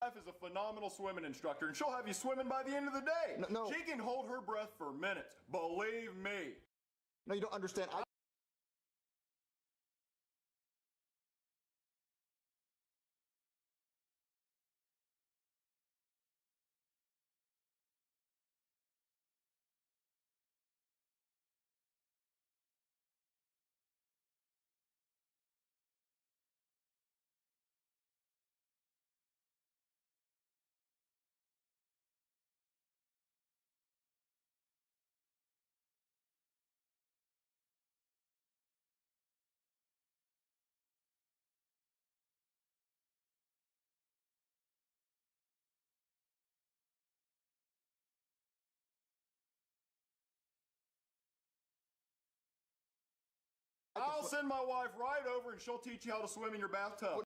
wife is a phenomenal swimming instructor, and she'll have you swimming by the end of the day. No. She can hold her breath for minutes. Believe me. No, you don't understand. I'll send my wife right over, and she'll teach you how to swim in your bathtub.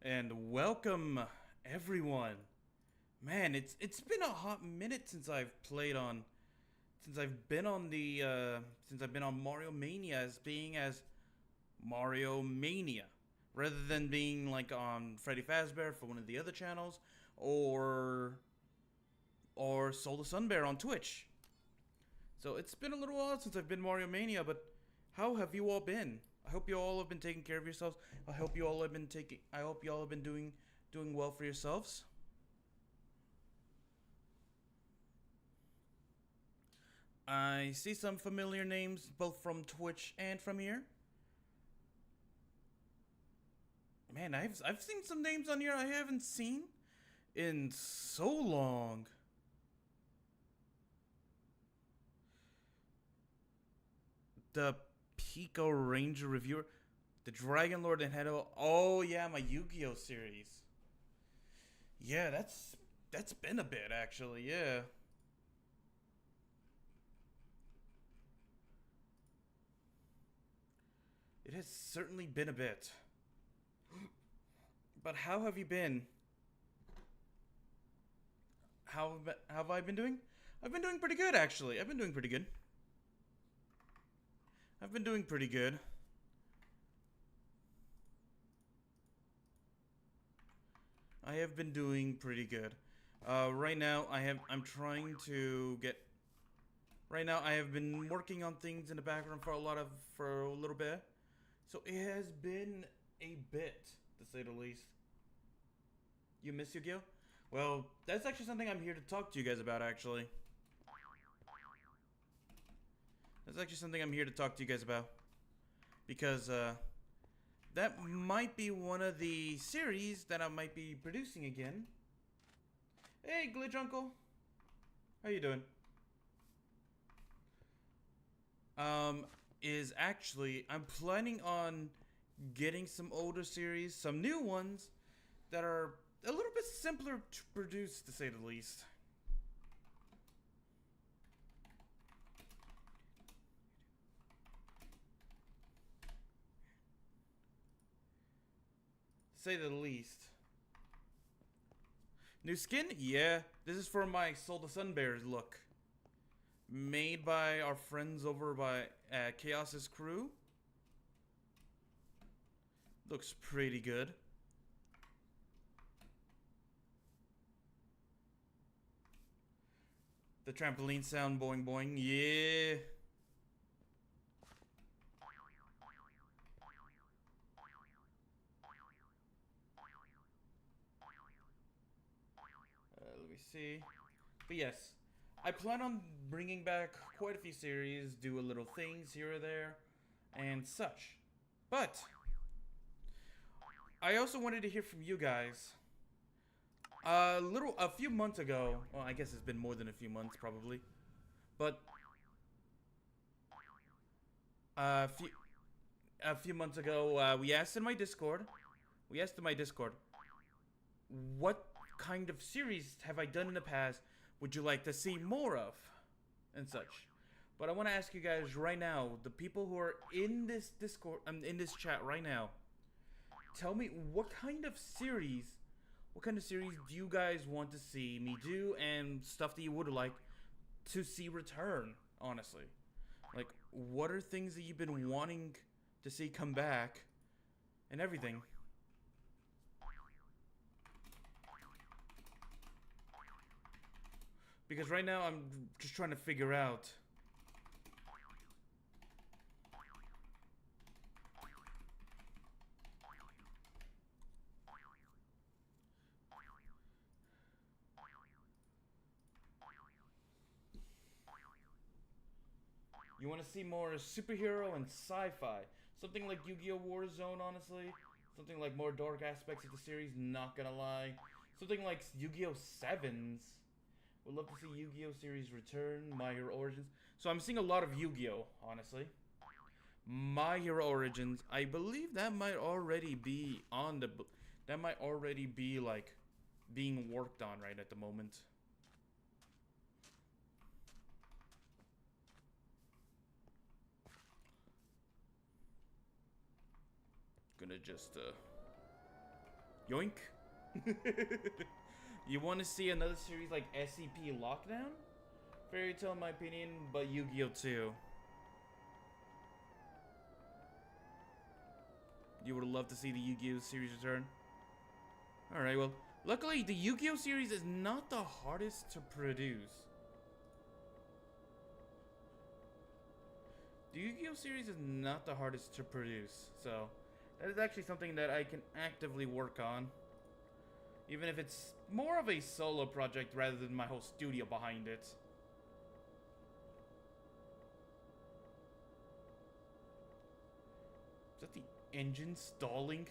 And welcome everyone. Man, it's been a hot minute since I've played on since I've been on MarioMania as MarioMania rather than being like on Freddy Fazbear for one of the other channels or Soul the Sunbear on Twitch. So it's been a little while since I've been MarioMania, but how have you all been? I hope you all have been taking care of yourselves. I hope you all have been doing well for yourselves. I see some familiar names both from Twitch and from here. Man, I've seen some names on here I haven't seen in so long. The Pico Ranger reviewer, the Dragon Lord and Hedo. Oh yeah, my Yu-Gi-Oh series. Yeah, that's been a bit actually. Yeah. It has certainly been a bit. But how have you been? How have I been doing? I've been doing pretty good actually. I've been doing pretty good. I've been doing pretty good. I have been doing pretty good. Right now I'm trying to get. Right now I have been working on things in the background for a little bit. So it has been a bit, to say the least. You miss Yu-Gi-Oh? Well, that's actually something I'm here to talk to you guys about, actually. That's actually something I'm here to talk to you guys about. Because, that might be one of the series that I might be producing again. Hey, Glitch Uncle. How you doing? Is actually, I'm planning on getting some older series, some new ones that are a little bit simpler to produce, to say the least. To say the least. New skin? Yeah, this is for my Soul the Sunbears look. Made by our friends over by Chaos's crew. Looks pretty good. The trampoline sound, boing boing, yeah. Let me see. But yes, I plan on bringing back quite a few series, do a little things here or there, and such. But I also wanted to hear from you guys. A few months ago, well, I guess it's been more than a few months probably, but a few months ago, we asked in my Discord, what kind of series have I done in the past would you like to see more of, and such. But I want to ask you guys right now, the people who are in this Discord, in this chat right now, tell me what kind of series do you guys want to see me do, and stuff that you would like to see return, honestly. Like, what are things that you've been wanting to see come back, and everything. Because right now I'm just trying to figure out. You want to see more superhero and sci-fi. Something like Yu-Gi-Oh! Warzone, honestly. Something like more dark aspects of the series, not gonna lie. Something like Yu-Gi-Oh! Sevens. Would love to see Yu-Gi-Oh! Series return, My Hero Origins. So I'm seeing a lot of Yu-Gi-Oh! Honestly. My Hero Origins, I believe that might already be on the... That might already be, like, being worked on right at the moment. Gonna just, Yoink. You want to see another series like SCP Lockdown? Fairy Tail in my opinion, but Yu-Gi-Oh! Too. You would love to see the Yu-Gi-Oh! Series return. Alright, well, luckily the Yu-Gi-Oh! Series is not the hardest to produce. The Yu-Gi-Oh! Series is not the hardest to produce, so that is actually something that I can actively work on. Even if it's more of a solo project rather than my whole studio behind it. Is that the engine stalling?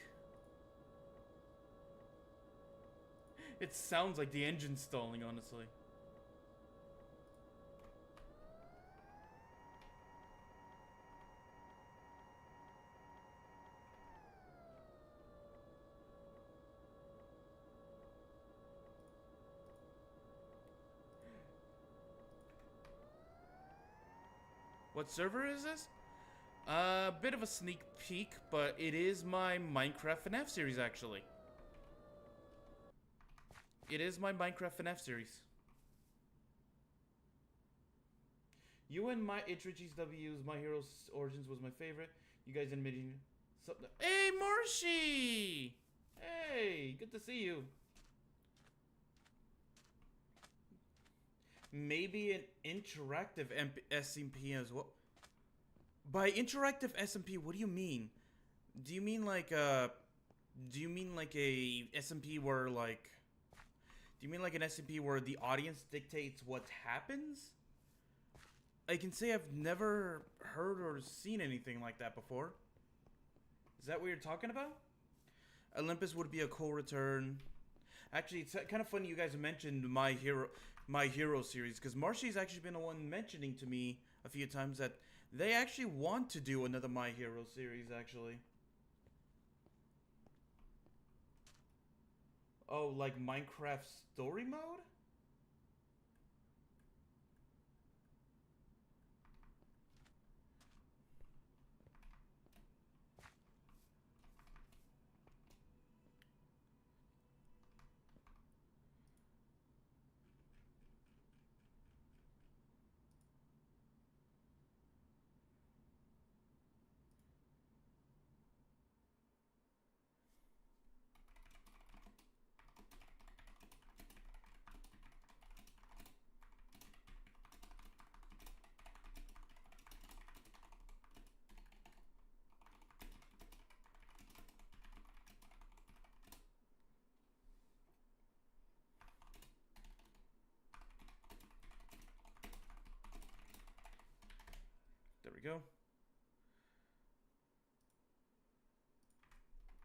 It sounds like the engine stalling, honestly. What server is this? A bit of a sneak peek, but it is my Minecraft FNAF series, actually. It is my Minecraft FNAF series. You and my It's Richie's W's My Hero's Origins was my favorite. You guys admitting something. Hey, Marshy! Hey, good to see you. Maybe an interactive SMP as well. By interactive SMP, what do you mean? Do you mean like a SMP where like? Do you mean like an SMP where the audience dictates what happens? I can say I've never heard or seen anything like that before. Is that what you're talking about? Olympus would be a cool return. Actually, it's kind of funny you guys mentioned My Hero series, because Marshy's actually been the one mentioning to me a few times that they actually want to do another My Hero series, actually. Oh, like Minecraft story mode? There we go.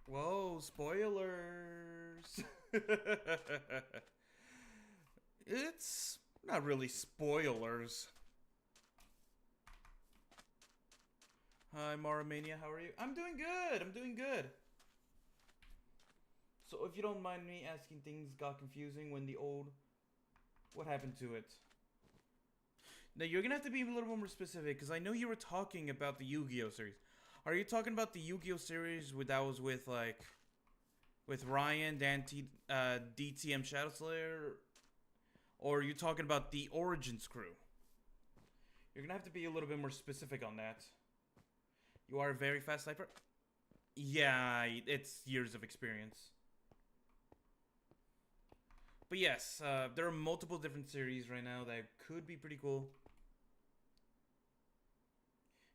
Whoa, spoilers. It's not really spoilers. Hi, MarioMania, how are you? I'm doing good, I'm doing good. So if you don't mind me asking, things got confusing when the old... What happened to it? Now, you're gonna have to be a little more specific, because I know you were talking about the Yu-Gi-Oh! Series. Are you talking about the Yu-Gi-Oh! Series that was with, like... with Ryan, DTM Shadowslayer? Or are you talking about the Origins crew? You're gonna have to be a little bit more specific on that. You are a very fast sniper? Yeah, it's years of experience. But yes, there are multiple different series right now that could be pretty cool.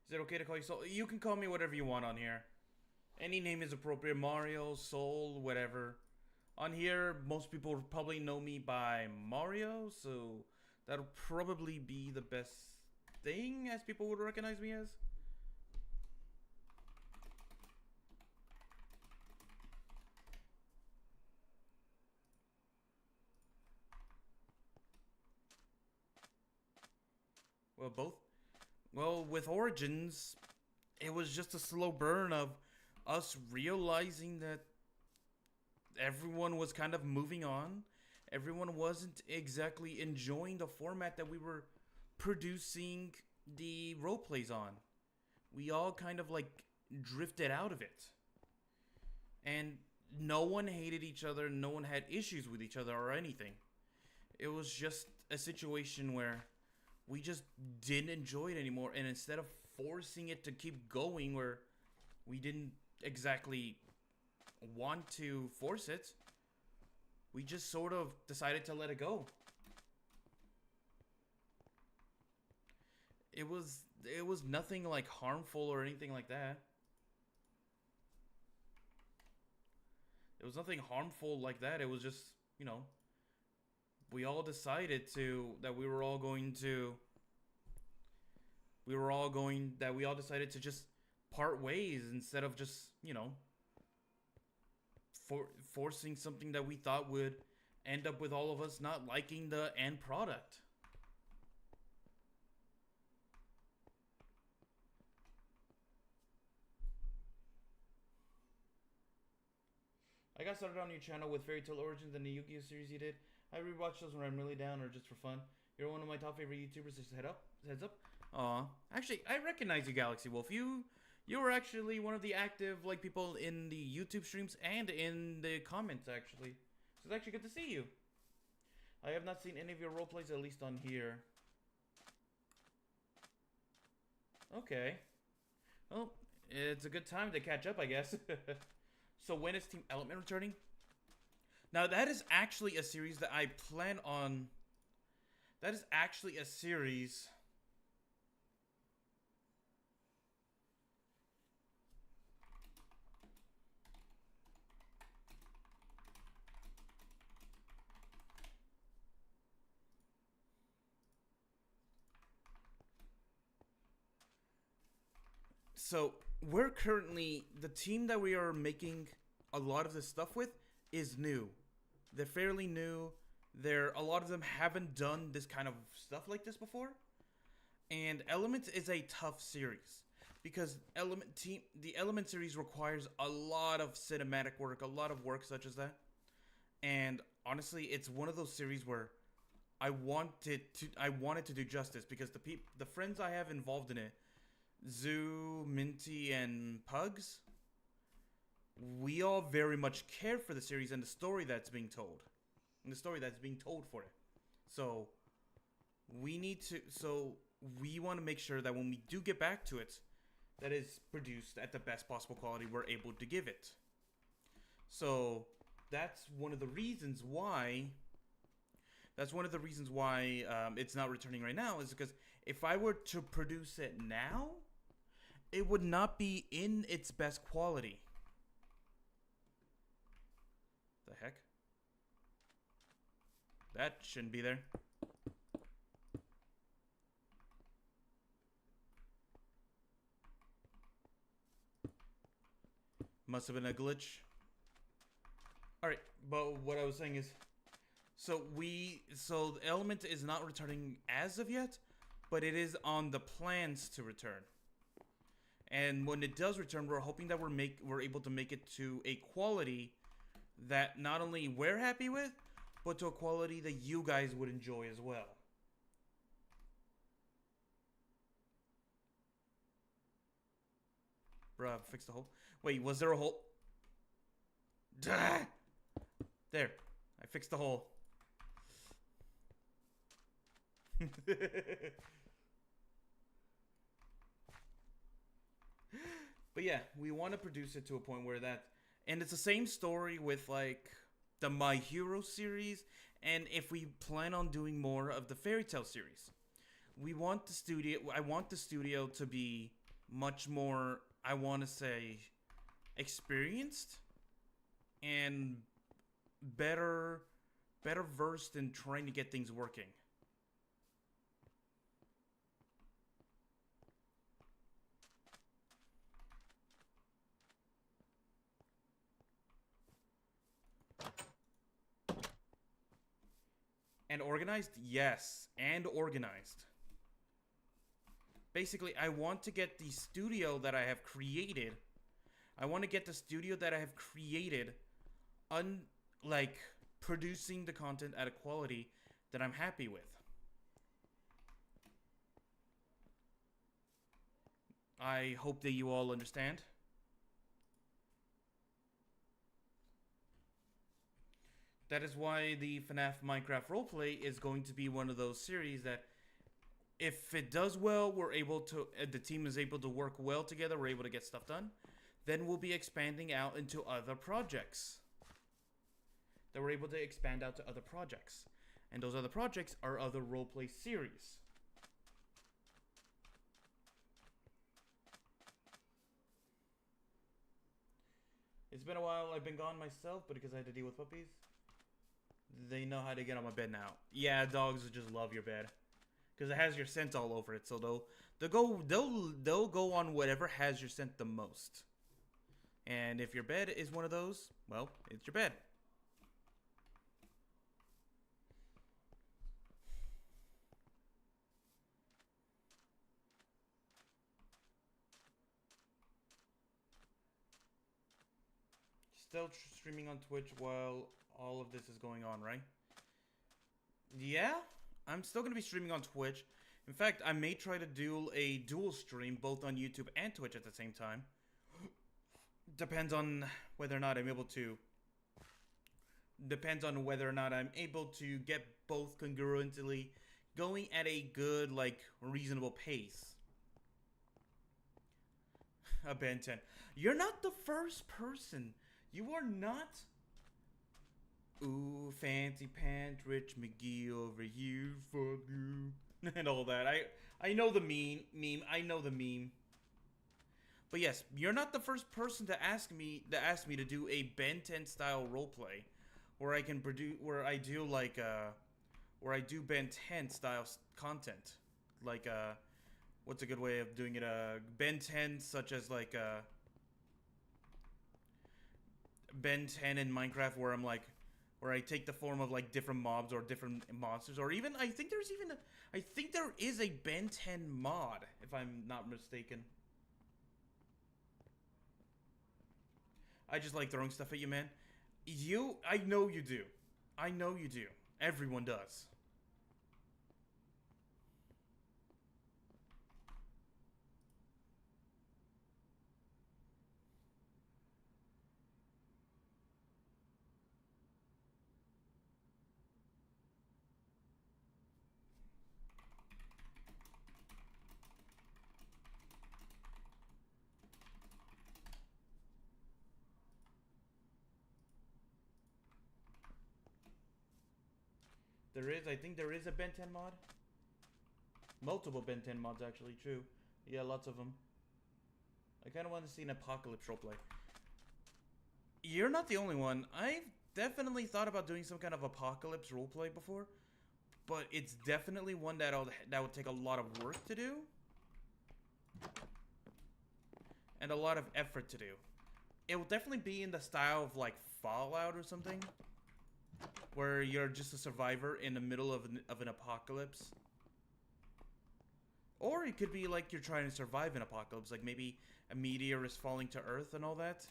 Is it okay to call you Soul? You can call me whatever you want on here. Any name is appropriate. Mario, Soul, whatever. On here, most people probably know me by Mario, so that'll probably be the best thing as people would recognize me as. Well, both. Well, with Origins, it was just a slow burn of us realizing that everyone was kind of moving on. Everyone wasn't exactly enjoying the format that we were producing the roleplays on. We all kind of like drifted out of it. And no one hated each other, no one had issues with each other or anything. It was just a situation where we just didn't enjoy it anymore, and instead of forcing it to keep going where we didn't exactly want to force it, we just sort of decided to let it go. It was nothing like harmful or anything like that. It was nothing harmful like that. It was just, you know, we all decided that we all decided to just part ways instead of just, you know, forcing something that we thought would end up with all of us not liking the end product. I got started on your channel with Fairy Tail Origins and the Yu-Gi-Oh series you did. I rewatch those when I'm really down or just for fun. You're one of my top favorite YouTubers. Just heads up. Aw, actually, I recognize you, Galaxy Wolf. You were actually one of the active people in the YouTube streams and in the comments actually. So it's actually good to see you. I have not seen any of your role plays, at least on here. Okay. Well, it's a good time to catch up, I guess. So when is Team Element returning? Now that is actually a series that I plan on. That is actually a series. So we're currently, the team that we are making a lot of this stuff with is new. They're fairly new. A lot of them haven't done this kind of stuff like this before. And Element is a tough series because the Element series requires a lot of cinematic work, a lot of work such as that. And honestly, it's one of those series where I wanted to do justice because the friends I have involved in it, Zoo, Minty, and Pugs, we all very much care for the series and the story that's being told. And the story that's being told for it. So we want to make sure that when we do get back to it, that is produced at the best possible quality we're able to give it. So that's one of the reasons why it's not returning right now, is because if I were to produce it now, it would not be in its best quality. The heck? That shouldn't be there. Must have been a glitch. Alright, but what I was saying is, so the Element is not returning as of yet, but it is on the plans to return. And when it does return, we're hoping that we're able to make it to a quality that not only we're happy with, but to a quality that you guys would enjoy as well. Bruh, fix the hole. Wait, was there a hole? Duh! There, I fixed the hole. But yeah, we want to produce it to a point where that, and it's the same story with the My Hero series, and if we plan on doing more of the Fairy Tail series, I want the studio to be much more, I want to say, experienced and better versed in trying to get things working. And organized? Yes, and organized. Basically, I want to get the studio that I have created. Producing the content at a quality that I'm happy with. I hope that you all understand. That is why the FNAF Minecraft roleplay is going to be one of those series that, if it does well, we're able to, the team is able to work well together, we're able to get stuff done. Then we'll be expanding out into other projects. That we're able to expand out to other projects. And those other projects are other roleplay series. It's been a while, I've been gone myself, but because I had to deal with puppies, they know how to get on my bed now. Yeah, dogs just love your bed. Because it has your scent all over it, so they'll go on whatever has your scent the most. And if your bed is one of those, well, it's your bed. Still streaming on Twitch while all of this is going on, right? Yeah, I'm still going to be streaming on Twitch. In fact, I may try to do a dual stream both on YouTube and Twitch at the same time. Depends on whether or not I'm able to. Depends on whether or not I'm able to get both congruently going at a good, like, reasonable pace. A Ben 10. You're not the first person. You are not. Ooh, fancy pants, Rich McGee over here, fuck you, and all that. I know the meme. I know the meme. But yes, you're not the first person to ask me to do a Ben 10 style roleplay, where I can produce, where I do Ben 10 style content, like what's a good way of doing it? Ben 10 such as like Ben 10 in Minecraft, where I take the form of like different mobs or different monsters, or even I think there is a Ben 10 mod, if I'm not mistaken. I just like throwing stuff at you, man. I know you do. I know you do. Everyone does. I think there is a Ben 10 mod. Multiple Ben 10 mods, actually, true. Yeah, lots of them. I kind of want to see an apocalypse roleplay. You're not the only one. I've definitely thought about doing some kind of apocalypse roleplay before, but it's definitely one that would take a lot of work to do. And a lot of effort to do. It will definitely be in the style of, like, Fallout or something, where you're just a survivor in the middle of an apocalypse. Or it could be like you're trying to survive an apocalypse, like maybe a meteor is falling to Earth and all that.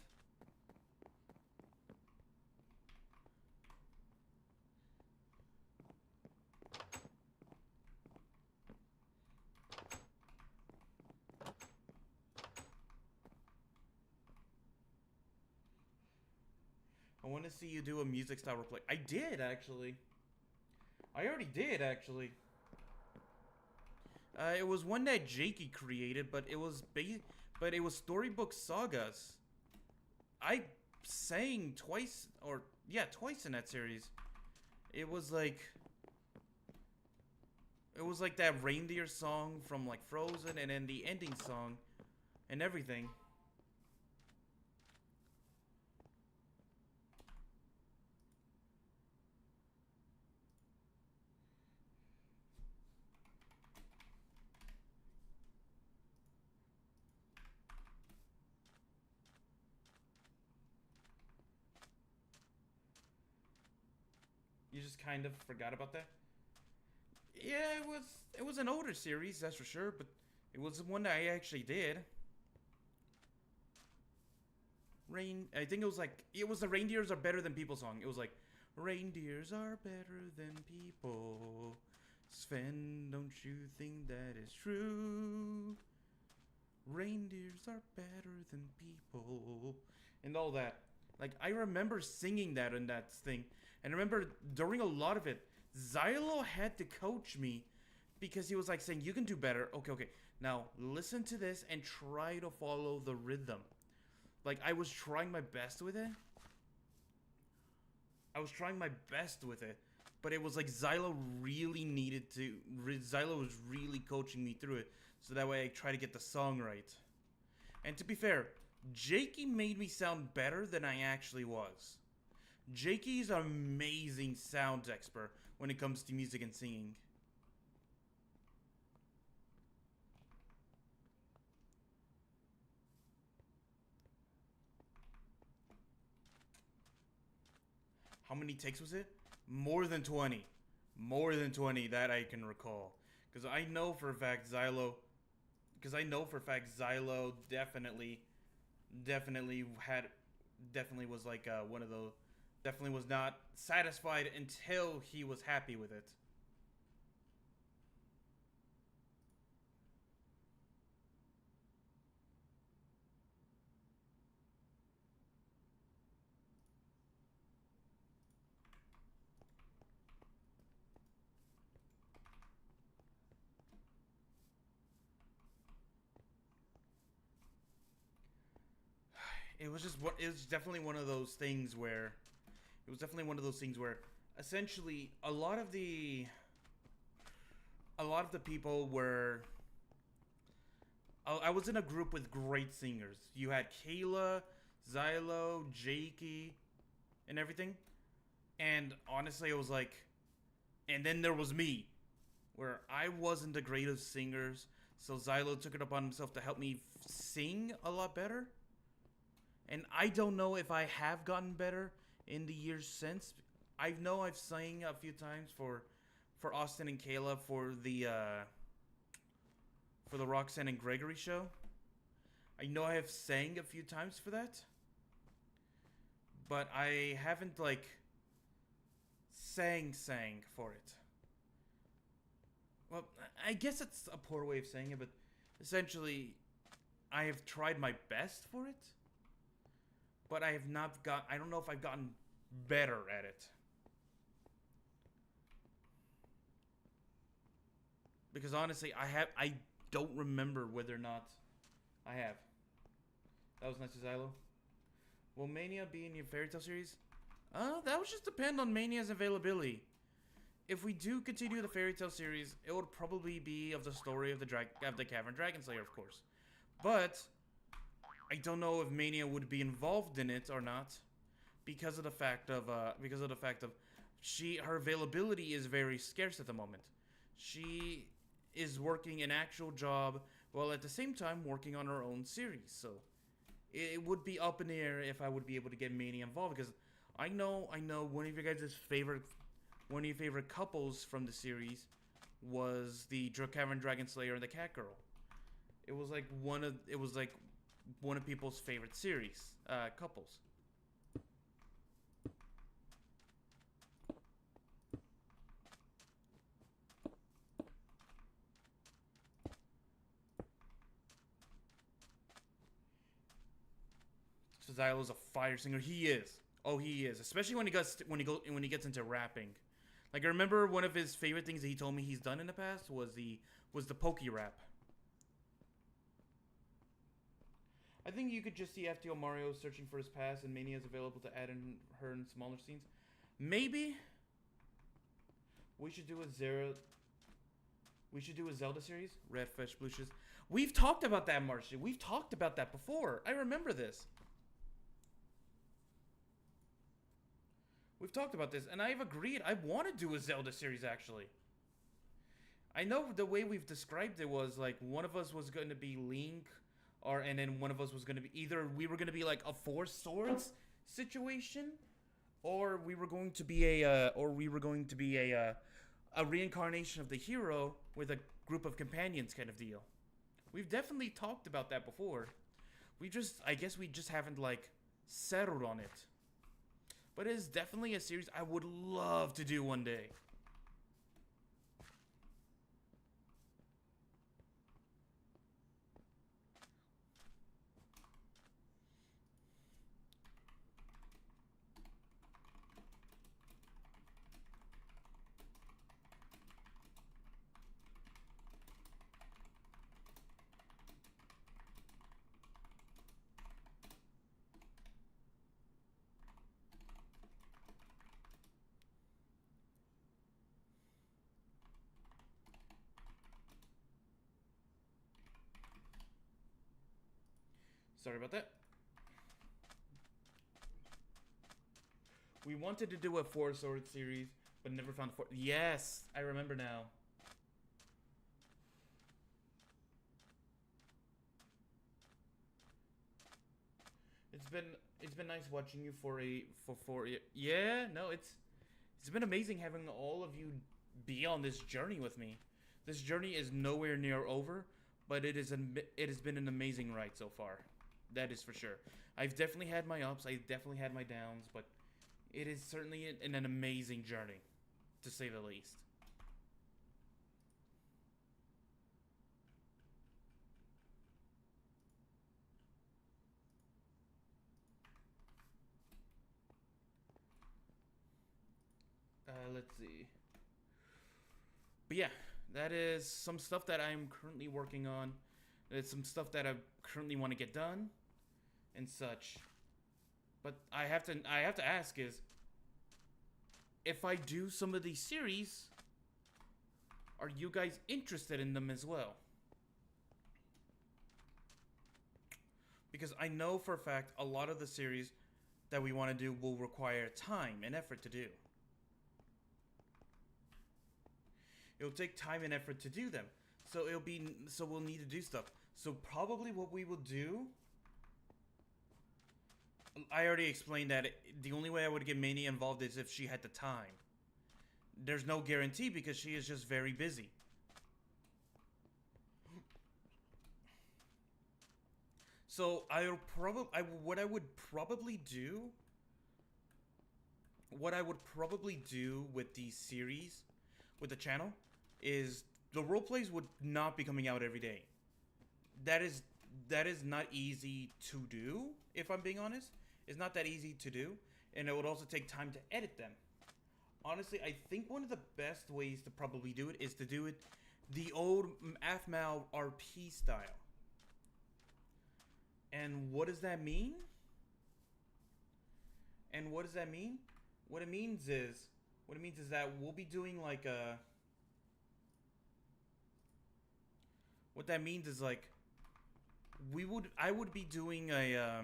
I want to see you do a music style replay. I did, actually. I already did, actually. It was one that Jakey created, but it was Storybook Sagas. I sang twice in that series. It was like that reindeer song from like Frozen, and then the ending song and everything. You just kind of forgot about that? Yeah, it was an older series, that's for sure, but it was one that I actually did. I think it was the Reindeers Are Better Than People song. It was like, reindeers are better than people. Sven, don't you think that is true? Reindeers are better than people. And all that. Like, I remember singing that in that thing. And I remember during a lot of it, Xylo had to coach me because he was like saying, you can do better. Okay, okay. Now, listen to this and try to follow the rhythm. Like, I was trying my best with it. But it was like Xylo really needed to... Xylo was really coaching me through it. So that way I try to get the song right. And to be fair, Jakey made me sound better than I actually was. Jakey's an amazing sound expert when it comes to music and singing. How many takes was it? More than 20. More than 20 that I can recall. Because I know for a fact Xylo definitely was like one of those, definitely was not satisfied until he was happy with it. It was definitely one of those things where essentially a lot of the people were... I was in a group with great singers. You had Kayla, Xylo, Jakey, and everything. And honestly, it was like... And then there was me, where I wasn't the greatest singers. So Xylo took it upon himself to help me sing a lot better. And I don't know if I have gotten better in the years since. I know I've sang a few times for Austin and Kayla for the Roxanne and Gregory show. I know I have sang a few times for that. But I haven't like sang for it. Well, I guess it's a poor way of saying it, but essentially I have tried my best for it. But I don't know if I've gotten better at it. Because honestly, I don't remember whether or not I have. That was nice to Xylo. Will Mania be in your Fairy Tail series? That would just depend on Mania's availability. If we do continue the Fairy Tail series, it would probably be of the story of the Cavern Dragon Slayer, of course. But I don't know if Mania would be involved in it or not, because of the fact of her availability is very scarce at the moment. She is working an actual job while at the same time working on her own series. So it would be up in the air if I would be able to get Mania involved, because I know one of your guys' favorite couples from the series was the Cavern Dragon Slayer and the Cat Girl. It was like one of people's favorite series couples. So Xylo's a fire singer. He is. Oh, he is. Especially when he gets into rapping. Like, I remember one of his favorite things that he told me he's done in the past was the pokey rap. I think you could just see FTO Mario searching for his past and Mania is available to add in her in smaller scenes. Maybe we should do a Zelda series. Red Fish, Blue Shoes. We've talked about that, Marcy. We've talked about that before. I remember this. We've talked about this, and I've agreed. I want to do a Zelda series, actually. I know the way we've described it was like one of us was going to be Link, and then one of us was going to be either we were going to be like a Four Swords situation, or we were going to be a reincarnation of the hero with a group of companions kind of deal. We've definitely talked about that before. I guess we just haven't like settled on it. But it is definitely a series I would love to do one day. Sorry about that. We wanted to do a Four Swords series, but never found four. Yes, I remember now. It's been nice watching you for yeah, no, it's been amazing having all of you be on this journey with me. This journey is nowhere near over, but it has been an amazing ride so far. That is for sure. I've definitely had my ups, I've definitely had my downs, but it is certainly an amazing journey, to say the least. Let's see. But yeah, that is some stuff that I'm currently working on. It's some stuff that I currently want to get done and such. But I have to ask is, if I do some of these series, are you guys interested in them as well? Because I know for a fact a lot of the series that we want to do will require time and effort to do. It'll take time and effort to do them. So we'll need to do stuff. So probably what we will do, I already explained that the only way I would get Mania involved is if she had the time. There's no guarantee because she is just very busy. So what I would probably do with these series, with the channel, is the roleplays would not be coming out every day. That is not easy to do, if I'm being honest. It's not that easy to do, and it would also take time to edit them. Honestly, I think one of the best ways to probably do it is to do it the old AFMAL RP style. And what does that mean? What it means is that we'll be doing like a... What that means is like, I would be doing a,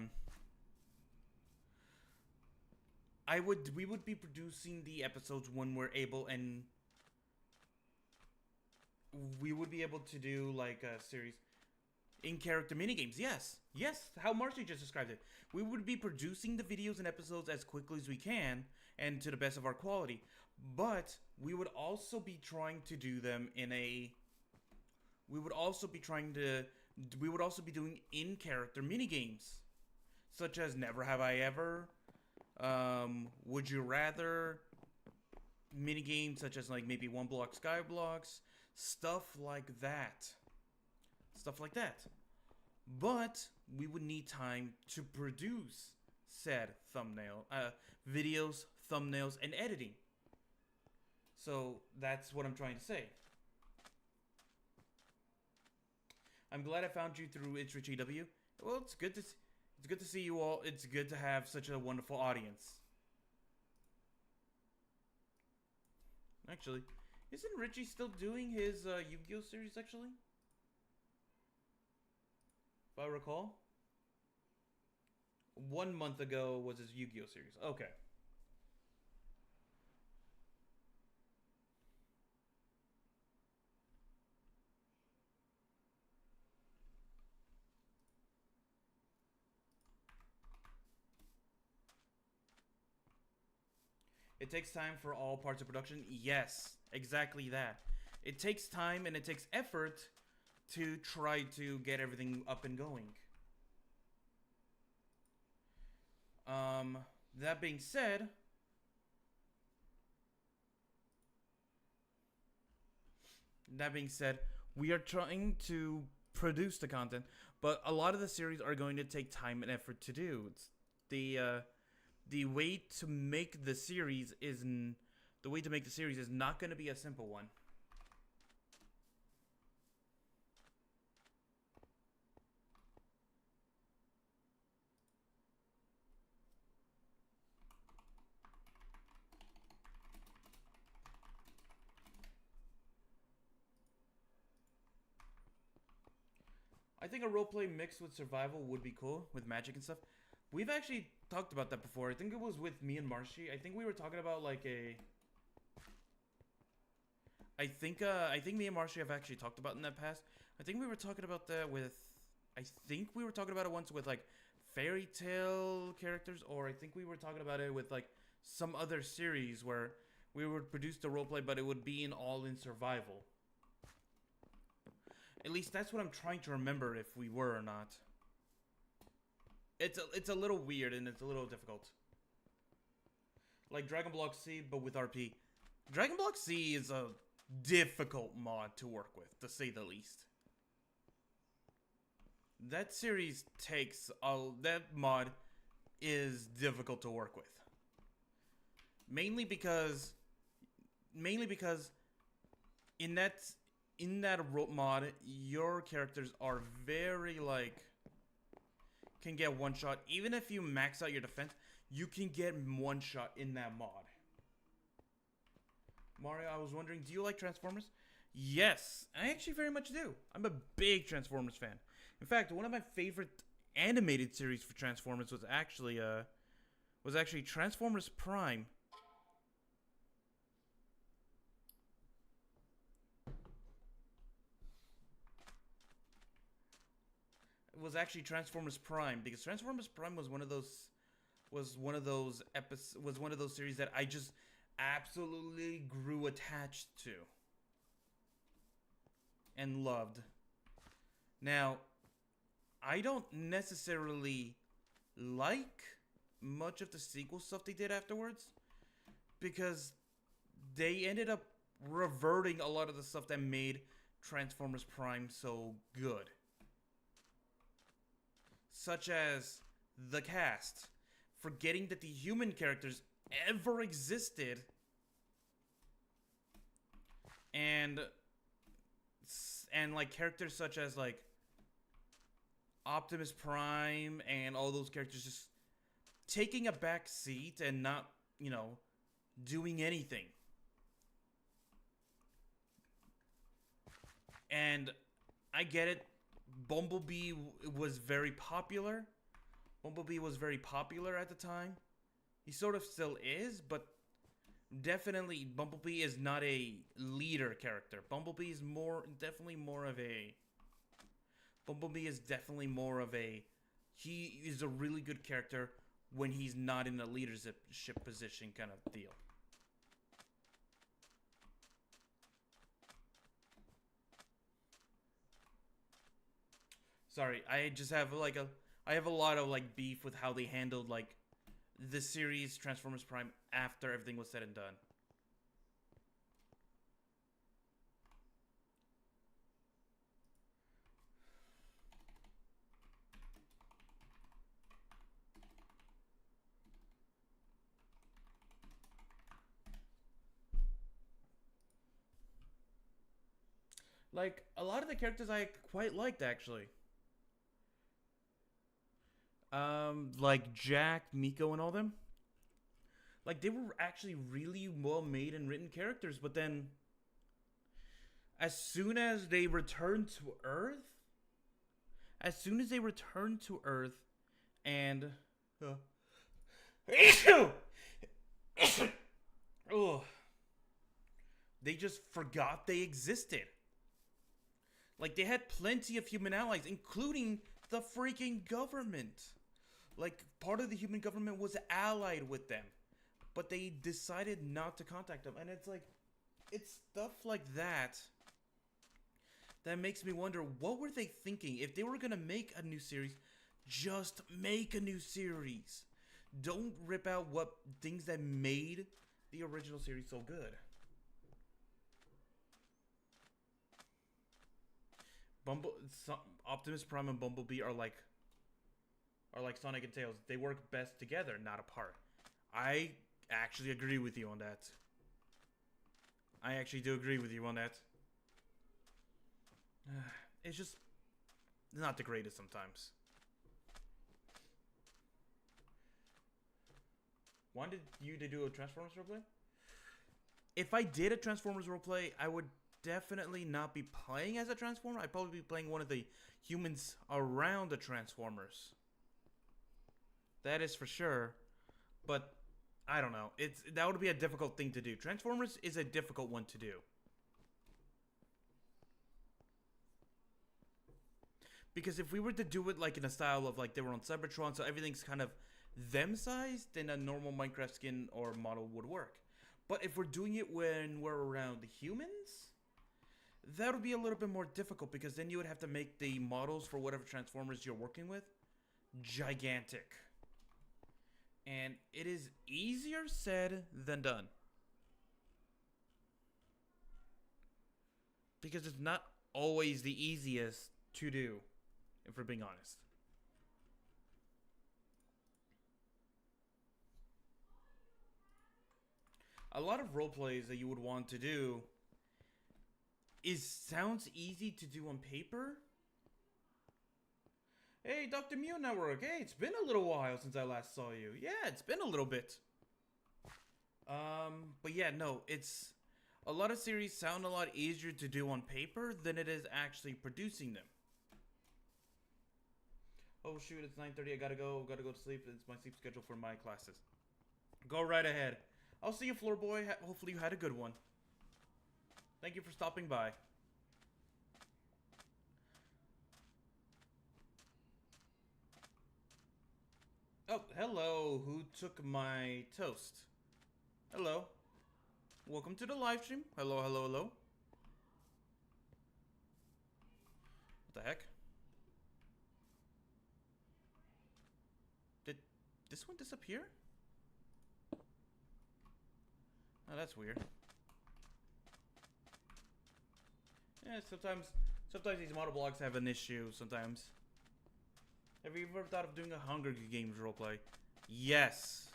we would be producing the episodes when we're able, and we would be able to do like a series in-character minigames. Yes, how Marcy just described it. We would be producing the videos and episodes as quickly as we can, and to the best of our quality. But we would also be trying to do them in a... We would also be doing in-character minigames, such as Never Have I Ever, Would You Rather, minigames such as like maybe One Block Skyblocks, stuff like that. But we would need time to produce said videos, thumbnails, and editing. So that's what I'm trying to say. I'm glad I found you through It's Rich EW. Well, it's good to see you all. It's good to have such a wonderful audience. Actually, isn't Richie still doing his Yu-Gi-Oh series actually? If I recall. 1 month ago was his Yu-Gi-Oh series. Okay. It takes time for all parts of production. Yes, exactly that. It takes time and it takes effort to try to get everything up and going. That being said, we are trying to produce the content, but a lot of the series are going to take time and effort to do. It's the way to make the series is not going to be a simple one. I think a roleplay mixed with survival would be cool with magic and stuff. We've actually talked about that before. I think it was with me and Marshy. I think we were talking about like a. I think me and Marshy have actually talked about in that past. I think we were talking about that with. I think we were talking about it once with like fairy tale characters, or I think we were talking about it with like some other series where we would produce the roleplay, but it would be all in survival. At least that's what I'm trying to remember if we were or not. It's a little weird and it's a little difficult. Like Dragon Block C, but with RP. Dragon Block C is a difficult mod to work with, to say the least. That series takes that mod is difficult to work with. Mainly because in that mod, your characters are very like can get one shot. Even if you max out your defense, you can get one shot in that mod. Mario, I was wondering, do you like Transformers? Yes, I actually very much do. I'm a big Transformers fan. In fact, one of my favorite animated series for Transformers was actually Transformers Prime. It was actually Transformers Prime, because Transformers Prime was one of those series that I just absolutely grew attached to and loved. Now, I don't necessarily like much of the sequel stuff they did afterwards, because they ended up reverting a lot of the stuff that made Transformers Prime so good. Such as the cast, forgetting that the human characters ever existed, and like characters such as like Optimus Prime and all those characters just taking a back seat and not, doing anything. And I get it. Bumblebee was very popular. Bumblebee was very popular at the time. He sort of still is, but definitely Bumblebee is not a leader character. Bumblebee is definitely more of a... He is a really good character when he's not in a leadership position kind of deal. Sorry, I just have I have a lot of like beef with how they handled like the series Transformers Prime after everything was said and done. Like a lot of the characters I quite liked actually. Like Jack, Miko, and all them. Like, they were actually really well made and written characters, but then as soon as they returned to Earth, and they just forgot they existed. Like, they had plenty of human allies, including the freaking government. Like, part of the human government was allied with them, but they decided not to contact them. And it's like, it's stuff like that that makes me wonder, what were they thinking? If they were gonna make a new series, just make a new series. Don't rip out what things that made the original series so good. Optimus Prime and Bumblebee are like Sonic and Tails. They work best together, not apart. I actually agree with you on that. I actually do agree with you on that. It's just not the greatest sometimes. Wanted you to do a Transformers roleplay? If I did a Transformers roleplay, I would definitely not be playing as a Transformer. I'd probably be playing one of the humans around the Transformers. That is for sure. But I don't know. That would be a difficult thing to do. Transformers is a difficult one to do. Because if we were to do it like in a style of like they were on Cybertron, so everything's kind of them sized, then a normal Minecraft skin or model would work. But if we're doing it when we're around the humans, that would be a little bit more difficult because then you would have to make the models for whatever Transformers you're working with gigantic. And it is easier said than done. Because it's not always the easiest to do, if we're being honest. A lot of role plays that you would want to do sounds easy to do on paper. Hey, Dr. Mew Network. Hey, it's been a little while since I last saw you. Yeah, it's been a little bit. But yeah, no, it's a lot of series sound a lot easier to do on paper than it is actually producing them. Oh shoot, it's 9:30. I gotta go to sleep. It's my sleep schedule for my classes. Go right ahead. I'll see you, Floor Boy. Hopefully you had a good one. Thank you for stopping by. Oh, hello. Who took my toast? Hello. Welcome to the live stream. Hello, hello, hello. What the heck? Did this one disappear? Oh, that's weird. Yeah, sometimes these model blocks have an issue sometimes. Have you ever thought of doing a Hunger Games roleplay? Yes.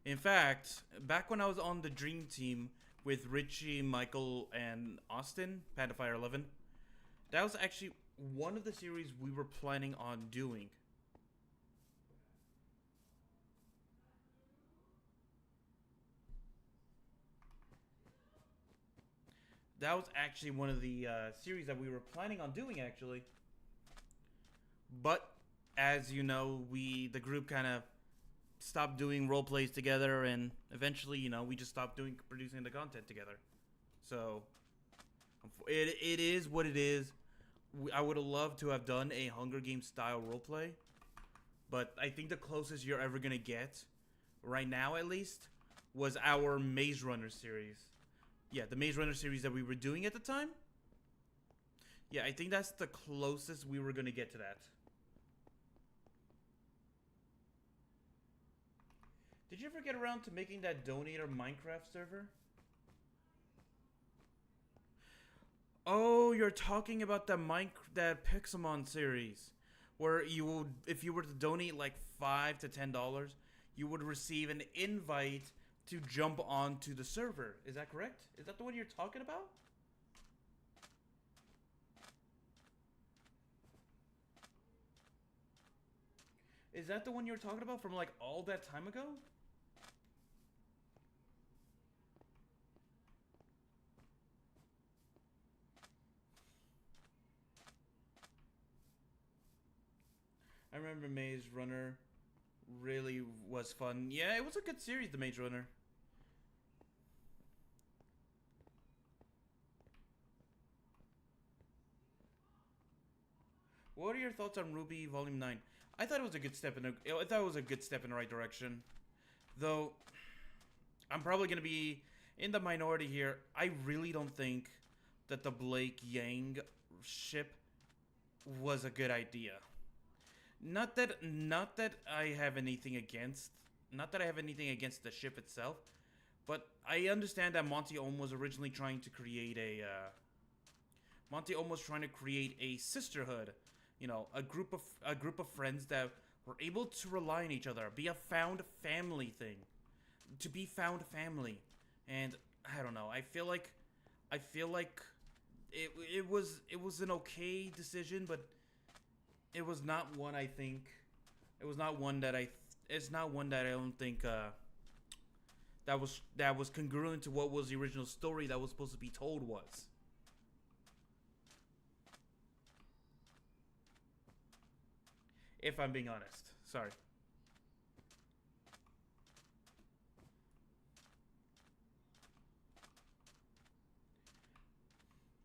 In fact, back when I was on the Dream Team with Richie, Michael, and Austin, Panda Fire 11, that was actually one of the series we were planning on doing. That was actually one of the series that we were planning on doing, actually. But, as you know, the group kind of stopped doing role plays together, and eventually, you know, we just stopped producing the content together. So, it is what it is. I would have loved to have done a Hunger Games style role play, but I think the closest you're ever gonna get, right now at least, was our Maze Runner series. Yeah, the Maze Runner series that we were doing at the time. Yeah, I think that's the closest we were gonna get to that. Did you ever get around to making that Donator Minecraft server? Oh, you're talking about that Pixelmon series, where you would, if you were to donate like $5 to $10, you would receive an invite to jump onto the server. Is that correct? Is that the one you're talking about? Is that the one you were talking about from like all that time ago? I remember Maze Runner really was fun. Yeah, it was a good series, the Maze Runner. What are your thoughts on Ruby Volume 9? I thought it was a good step in the right direction. Though I'm probably going to be in the minority here. I really don't think that the Blake Yang ship was a good idea. Not that I have anything against the ship itself, but I understand that Monty Ohm was originally trying to create a sisterhood, you know, a group of friends that were able to rely on each other, be a found family thing, to be found family. And I don't know, I feel like it was an okay decision, but it was not one I think. It's not one that I don't think that was congruent to what was the original story that was supposed to be told was. If I'm being honest. Sorry.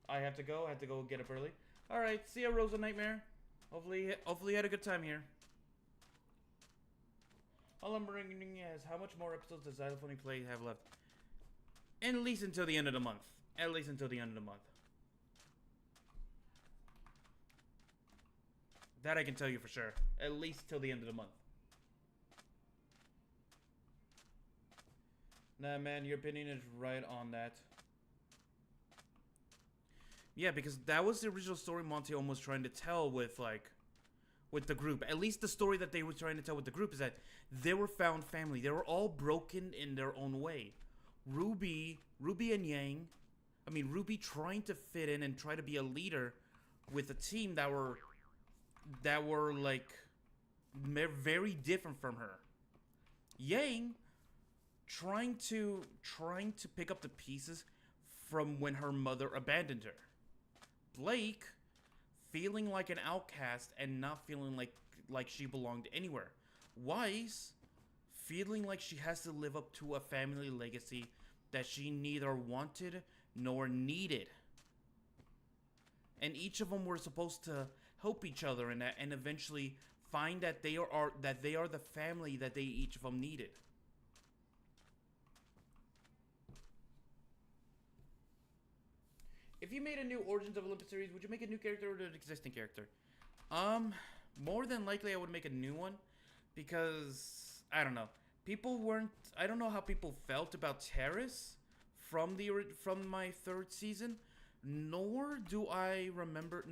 I have to go. I have to go get up early. Alright, see ya, Rosa Nightmare. Hopefully you had a good time here. All I'm bringing is how much more episodes does Xylophone Play have left? At least until the end of the month. At least until the end of the month. That I can tell you for sure. At least till the end of the month. Nah, man, your opinion is right on that. Yeah, because that was the original story Monty was trying to tell with, like, with the group. At least the story that they were trying to tell with the group is that they were found family. They were all broken in their own way. Ruby and Yang, I mean, Ruby trying to fit in and try to be a leader with a team that were like, very different from her. Yang trying to pick up the pieces from when her mother abandoned her. Blake feeling like an outcast and not feeling like she belonged anywhere. Wise feeling like she has to live up to a family legacy that she neither wanted nor needed. And each of them were supposed to help each other and eventually find that they are the family that they each of them needed. If you made a new Origins of Olympus series, would you make a new character or an existing character? More than likely I would make a new one because I don't know. I don't know how people felt about Terrace from my third season, nor do I remember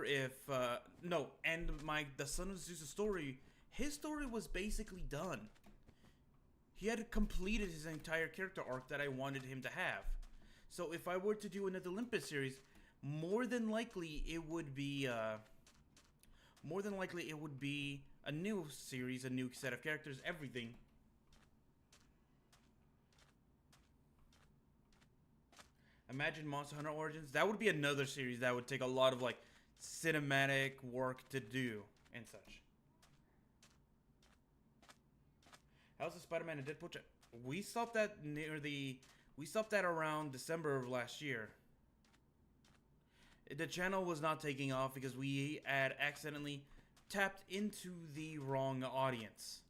if the Son of Zeus story, his story was basically done. He had completed his entire character arc that I wanted him to have. So if I were to do another Olympus series, more than likely it would be a new series, a new set of characters, everything. Imagine Monster Hunter Origins. That would be another series that would take a lot of like cinematic work to do and such. How's the Spider-Man and Deadpool chat? We stopped that around December of last year. The channel was not taking off because we had accidentally tapped into the wrong audience.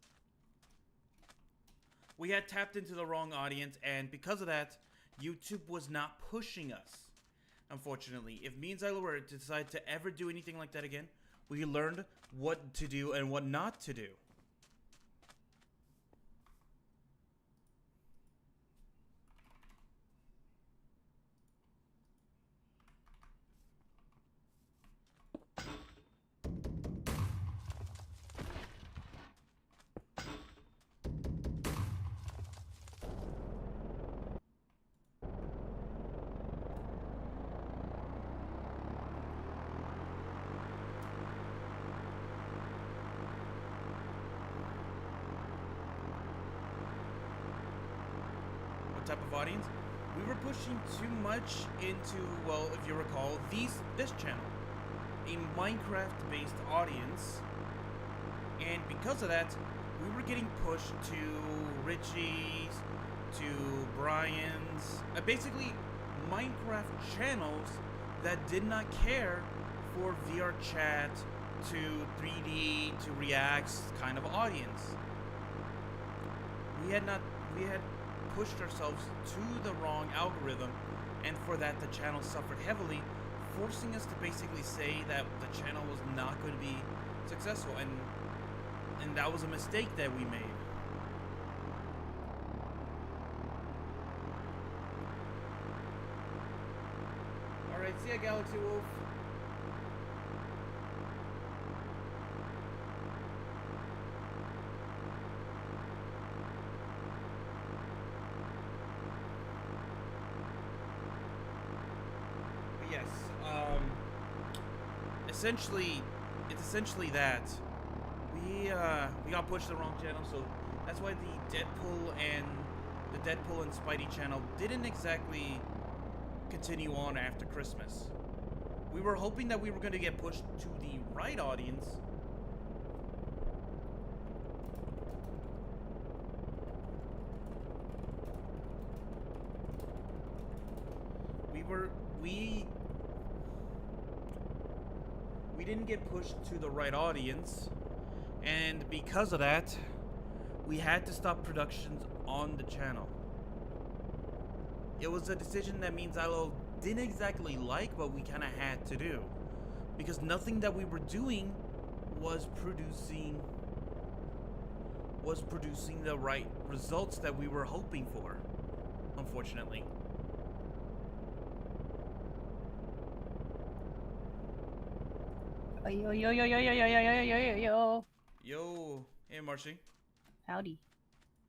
We had tapped into the wrong audience, and because of that, YouTube was not pushing us. Unfortunately, if me and Zylo were to decide to ever do anything like that again, we learned what to do and what not to do. Type of audience, we were pushing too much into, well, if you recall, this channel, a Minecraft-based audience, and because of that, we were getting pushed to Richie's, to Brian's, basically Minecraft channels that did not care for VR chat, to 3D, to Reacts kind of audience. We had pushed ourselves to the wrong algorithm, and for that the channel suffered heavily, forcing us to basically say that the channel was not going to be successful, and that was a mistake that we made. Alright, see ya, Galaxy Wolf. It's essentially that we got pushed to the wrong channel, so that's why the Deadpool and Spidey channel didn't exactly continue on after Christmas. We were hoping that we were going to get pushed to the right audience. We didn't get pushed to the right audience, and because of that, we had to stop productions on the channel. It was a decision that means Alo didn't exactly like, but we kind of had to do. Because nothing that we were doing was producing the right results that we were hoping for, unfortunately. Yo, yo, yo, yo, yo, yo, yo, yo, yo, yo, yo. Yo, hey Marcy. Howdy.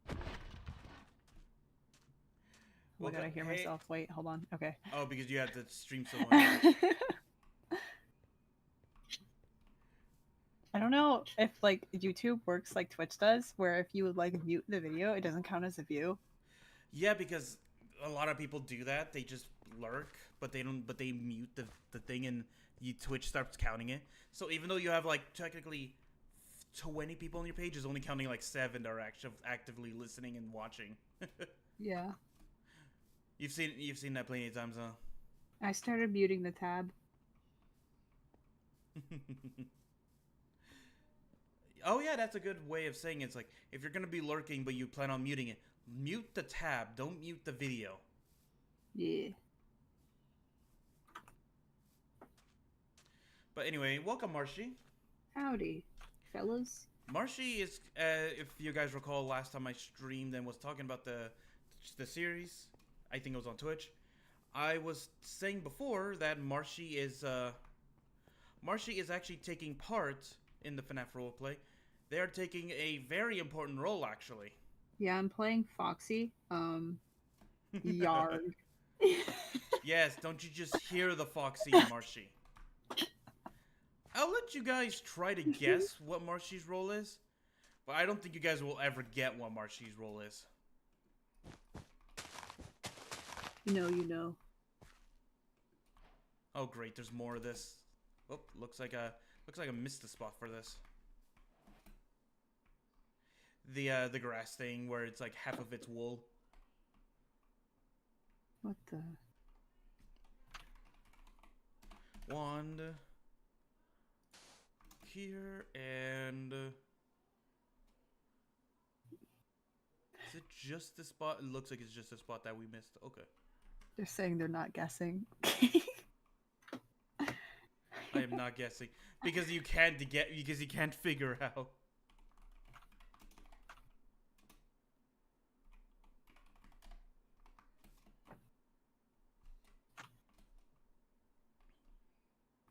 Oh my god, I hear myself. Wait, hold on. Okay. Oh, because you had to stream so much. I don't know if like YouTube works like Twitch does, where if you like mute the video, it doesn't count as a view. Yeah, because a lot of people do that. They just lurk, but they don't. But they mute the thing, and Twitch starts counting it. So even though you have like technically 20 people on your page, is only counting like 7 that are actively listening and watching. Yeah. You've seen that plenty of times, huh? I started muting the tab. Oh yeah, that's a good way of saying it. It's like, if you're gonna be lurking but you plan on muting it, mute the tab, don't mute the video. Yeah. But anyway, welcome Marshy. Howdy, fellas. Marshy is, if you guys recall, last time I streamed and was talking about the series, I think it was on Twitch. I was saying before that Marshy is actually taking part in the FNAF roleplay. They are taking a very important role, actually. Yeah, I'm playing Foxy. Yard. Yes, don't you just hear the Foxy Marshy? I'll let you guys try to guess what Marshy's role is, but I don't think you guys will ever get what Marshy's role is. You know. Oh great, there's more of this. Oh, looks like I missed the spot for this. The grass thing where it's like half of it's wool. What the? Wand here, and is it just the spot? It looks like it's just the spot that we missed. Okay. They're saying they're not guessing. I am not guessing because you can't figure out.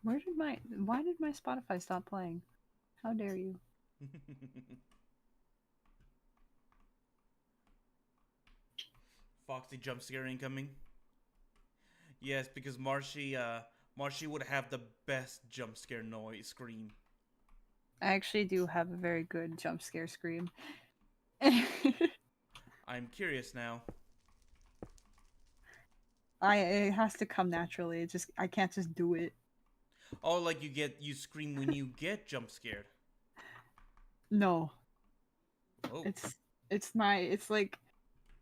Why did my Spotify stop playing? How dare you? Foxy jump scare incoming. Yes, because Marshy would have the best jump scare noise scream. I actually do have a very good jump scare scream. I'm curious now. It has to come naturally. I can't just do it. Oh, like you scream when you get jump scared. No. Oh. It's like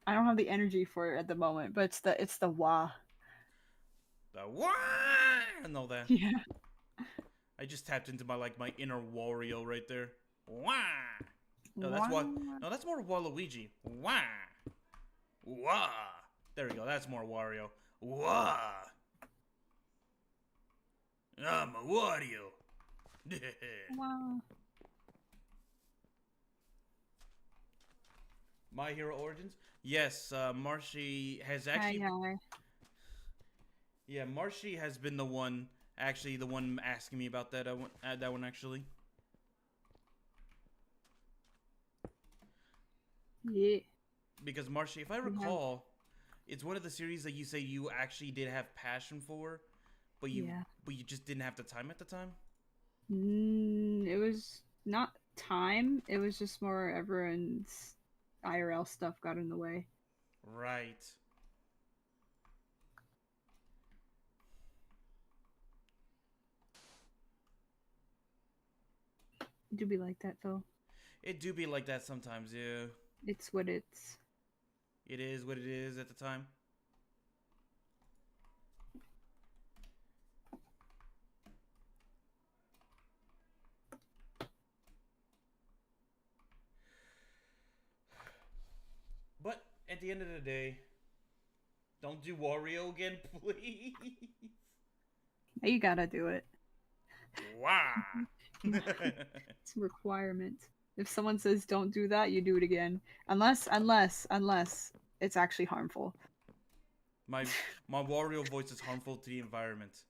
I don't have the energy for it at the moment, but it's the wah. The wah! I know that. Yeah. I just tapped into my inner Wario right there. Wah! No, that's what. No, that's more Waluigi. Wah! Wah! There we go. That's more Wario. Wah! I'm a Wario. Wow. My Hero Origins? Yes, Marshy has actually... Hi. Yeah, Marshy has been the one asking me about that one actually. Yeah. Because Marshy, if I recall, it's one of the series that you say you actually did have passion for, but you just didn't have the time at the time? It was not time. It was just more everyone's IRL stuff got in the way. Right. It do be like that though. It do be like that sometimes, yeah. It's what it's. It is what it is at the time. But at the end of the day, don't do Wario again, please. You gotta do it. Wow. It's a requirement. If someone says don't do that, you do it again. Unless it's actually harmful. my Wario voice is harmful to the environment.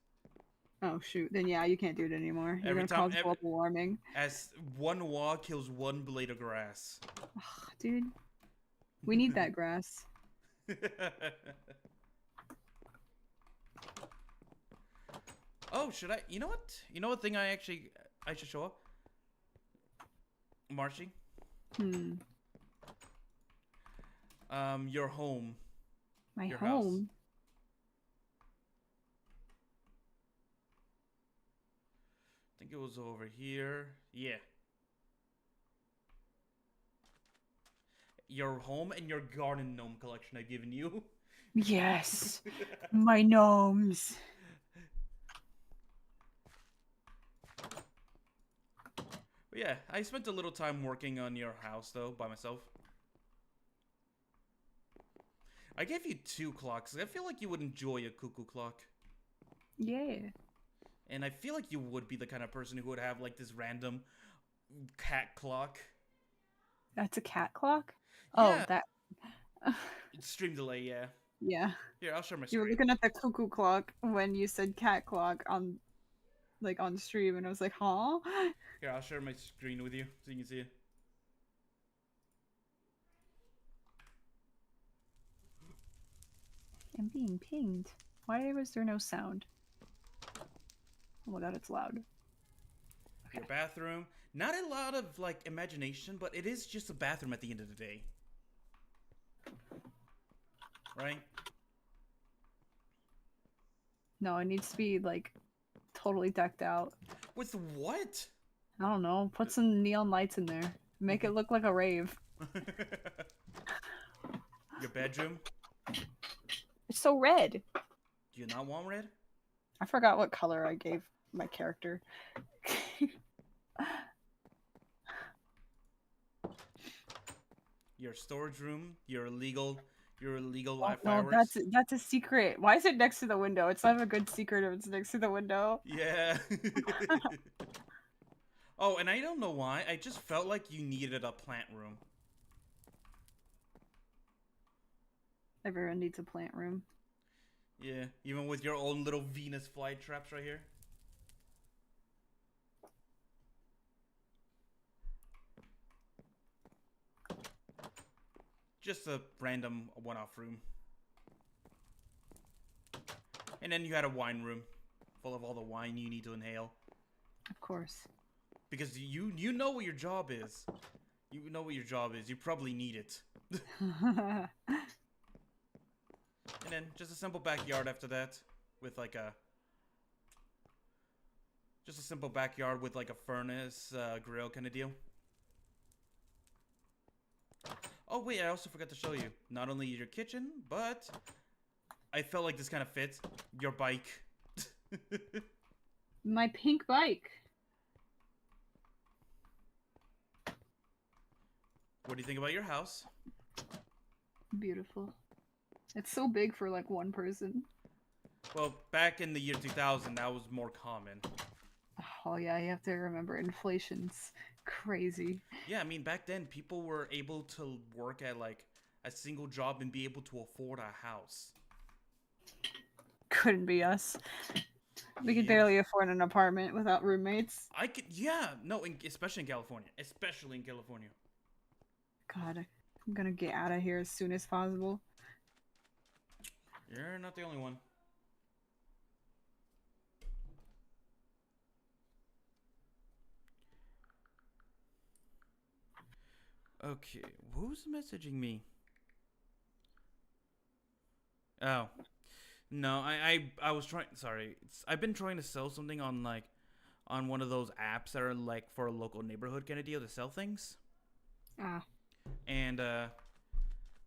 Oh shoot, then yeah, you can't do it anymore. You're Every gonna time- cause global warming. As one wah kills one blade of grass. Ugh, dude, we need that grass. Oh, should I? You know what? You know what thing I should show up? Marshy. Your home. My Your home. I think it was over here. Yeah. Your home and your garden gnome collection I've given you. Yes, my gnomes. But yeah, I spent a little time working on your house though by myself. I gave you 2 clocks. I feel like you would enjoy a cuckoo clock. Yeah. And I feel like you would be the kind of person who would have like this random cat clock. That's a cat clock? Yeah. Oh, that. Stream delay, yeah. Yeah. Here, I'll share my You were screen. looking at the cuckoo clock when you said cat clock on stream, and I was like, huh? Here, I'll share my screen with you so you can see it. I'm being pinged. Why was there no sound? Oh my god, it's loud. Okay. Your bathroom. Not a lot of like imagination, but it is just a bathroom at the end of the day. Right? No, it needs to be like totally decked out. With what? I don't know. Put some neon lights in there. Make it look like a rave. Your bedroom. It's so red. Do you not want red? I forgot what color I gave my character. Your storage room. Your illegal live No, fireworks. that's a secret. Why is it next to the window? It's not a good secret if it's next to the window. Yeah. Oh, and I don't know why. I just felt like you needed a plant room. Everyone needs a plant room. Yeah, even with your own little Venus flytraps right here. Just a random one-off room. And then you had a wine room full of all the wine you need to inhale. Of course. Because you know what your job is. You know what your job is. You probably need it. And then just a simple backyard after that. With like a... Just a simple backyard with like a furnace, grill kind of deal. Oh wait, I also forgot to show you. Not only your kitchen, but... I felt like this kind of fits. Your bike. My pink bike. What do you think about your house? Beautiful. It's so big for like one person. Well, back in the year 2000, that was more common. Oh yeah, you have to remember inflation's crazy. Yeah, I mean, back then, people were able to work at, like, a single job and be able to afford a house. Couldn't be us. We could Yeah. barely afford an apartment without roommates. I could, yeah, no, especially in California. Especially in California. God, I'm gonna get out of here as soon as possible. You're not the only one. Okay, who's messaging me? Oh. No, I was trying, sorry. I've been trying to sell something on, like, on one of those apps that are like for a local neighborhood kind of deal to sell things. Ah. And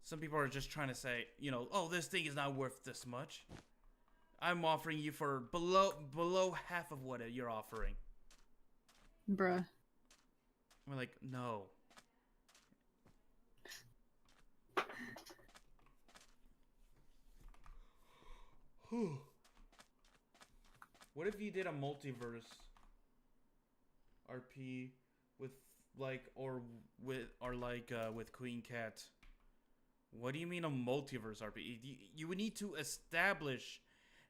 some people are just trying to say, oh, this thing is not worth this much. I'm offering you for below half of what you're offering. Bruh. We're like, no. What if you did a multiverse RP with with Queen Cat? What do you mean a multiverse RP? You would need to establish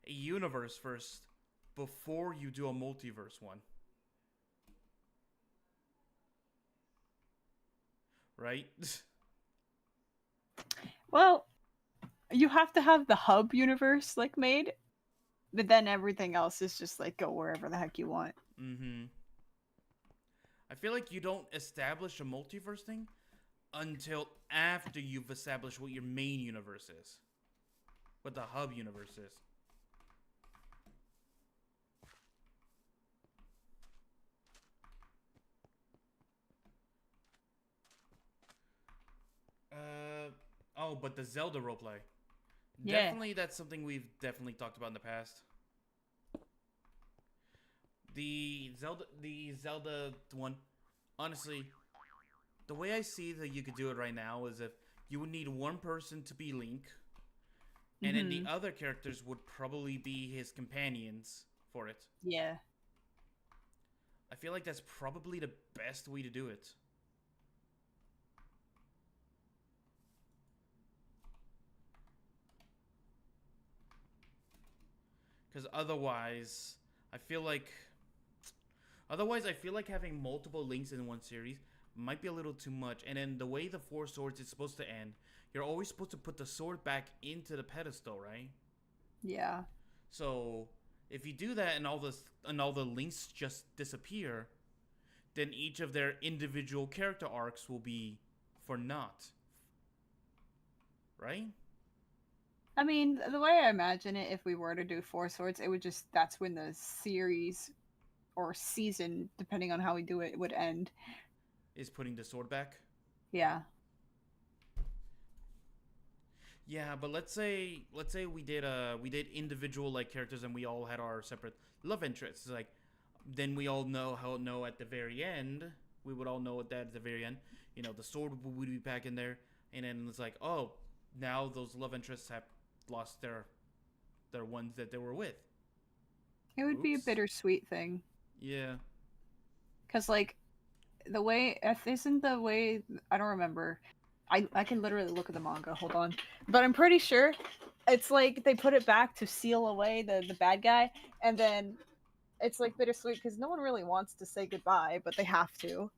a universe first before you do a multiverse one. Right? Well, you have to have the hub universe like made, but then everything else is just like go wherever the heck you want. Mm-hmm. I feel like you don't establish a multiverse thing until after you've established what your main universe is. What the hub universe is. But the Zelda roleplay. Yeah. Definitely, that's something we've definitely talked about in the past. The Zelda one, honestly, the way I see that you could do it right now is if you would need one person to be Link, and then the other characters would probably be his companions for it. Yeah. I feel like that's probably the best way to do it. Because otherwise, I feel like having multiple Links in one series might be a little too much. And then the way the Four Swords is supposed to end, you're always supposed to put the sword back into the pedestal, right? Yeah. So if you do that and all the Links just disappear, then each of their individual character arcs will be for naught. Right? I mean, the way I imagine it, if we were to do Four Swords, it would that's when the series or season, depending on how we do it, would end. Is putting the sword back? Yeah. Yeah, but let's say we did individual like characters and we all had our separate love interests. Like then we all know at the very end, we would all know that at the very end, the sword would be back in there, and then it's like, oh, now those love interests have lost their ones that they were with. It would be a bittersweet thing. Yeah. Cuz like the way isn't the way I don't remember. I can literally look at the manga. Hold on. But I'm pretty sure it's like they put it back to seal away the bad guy, and then it's like bittersweet because no one really wants to say goodbye, but they have to.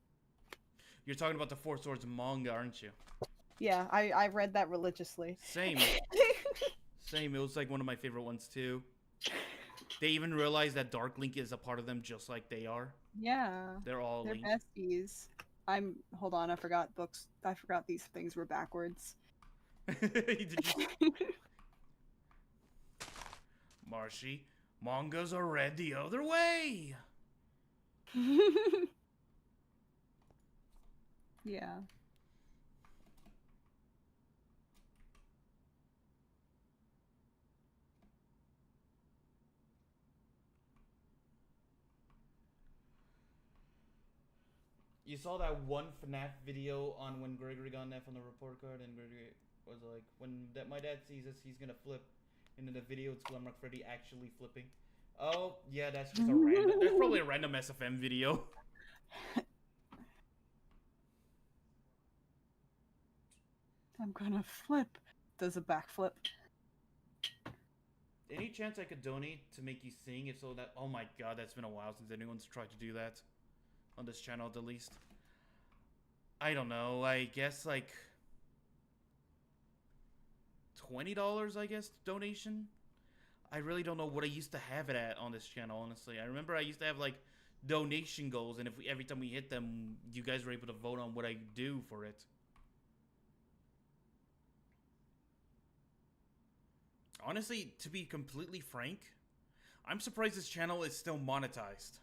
You're talking about the Four Swords manga, aren't you? Yeah, I read that religiously. Same. Same. It was like one of my favorite ones too. They even realize that Dark Link is a part of them just like they are. Yeah. They're Link. Besties. Hold on, I forgot books. I forgot these things were backwards. Marshy, mangas are read the other way. Yeah. You saw that one FNAF video on when Gregory got an F on the report card, and Gregory was like, my dad sees this, he's gonna flip. And in the video, it's Glamrock Freddy actually flipping. Oh, yeah, that's just that's probably a random SFM video. I'm gonna flip. Does a backflip. Any chance I could donate to make you sing? If so, oh my god, that's been a while since anyone's tried to do that. On this channel, at the least. I don't know. I guess like $20, I guess, donation. I really don't know what I used to have it at on this channel, honestly. I remember I used to have like donation goals, and every time we hit them, you guys were able to vote on what I do for it. Honestly, to be completely frank, I'm surprised this channel is still monetized.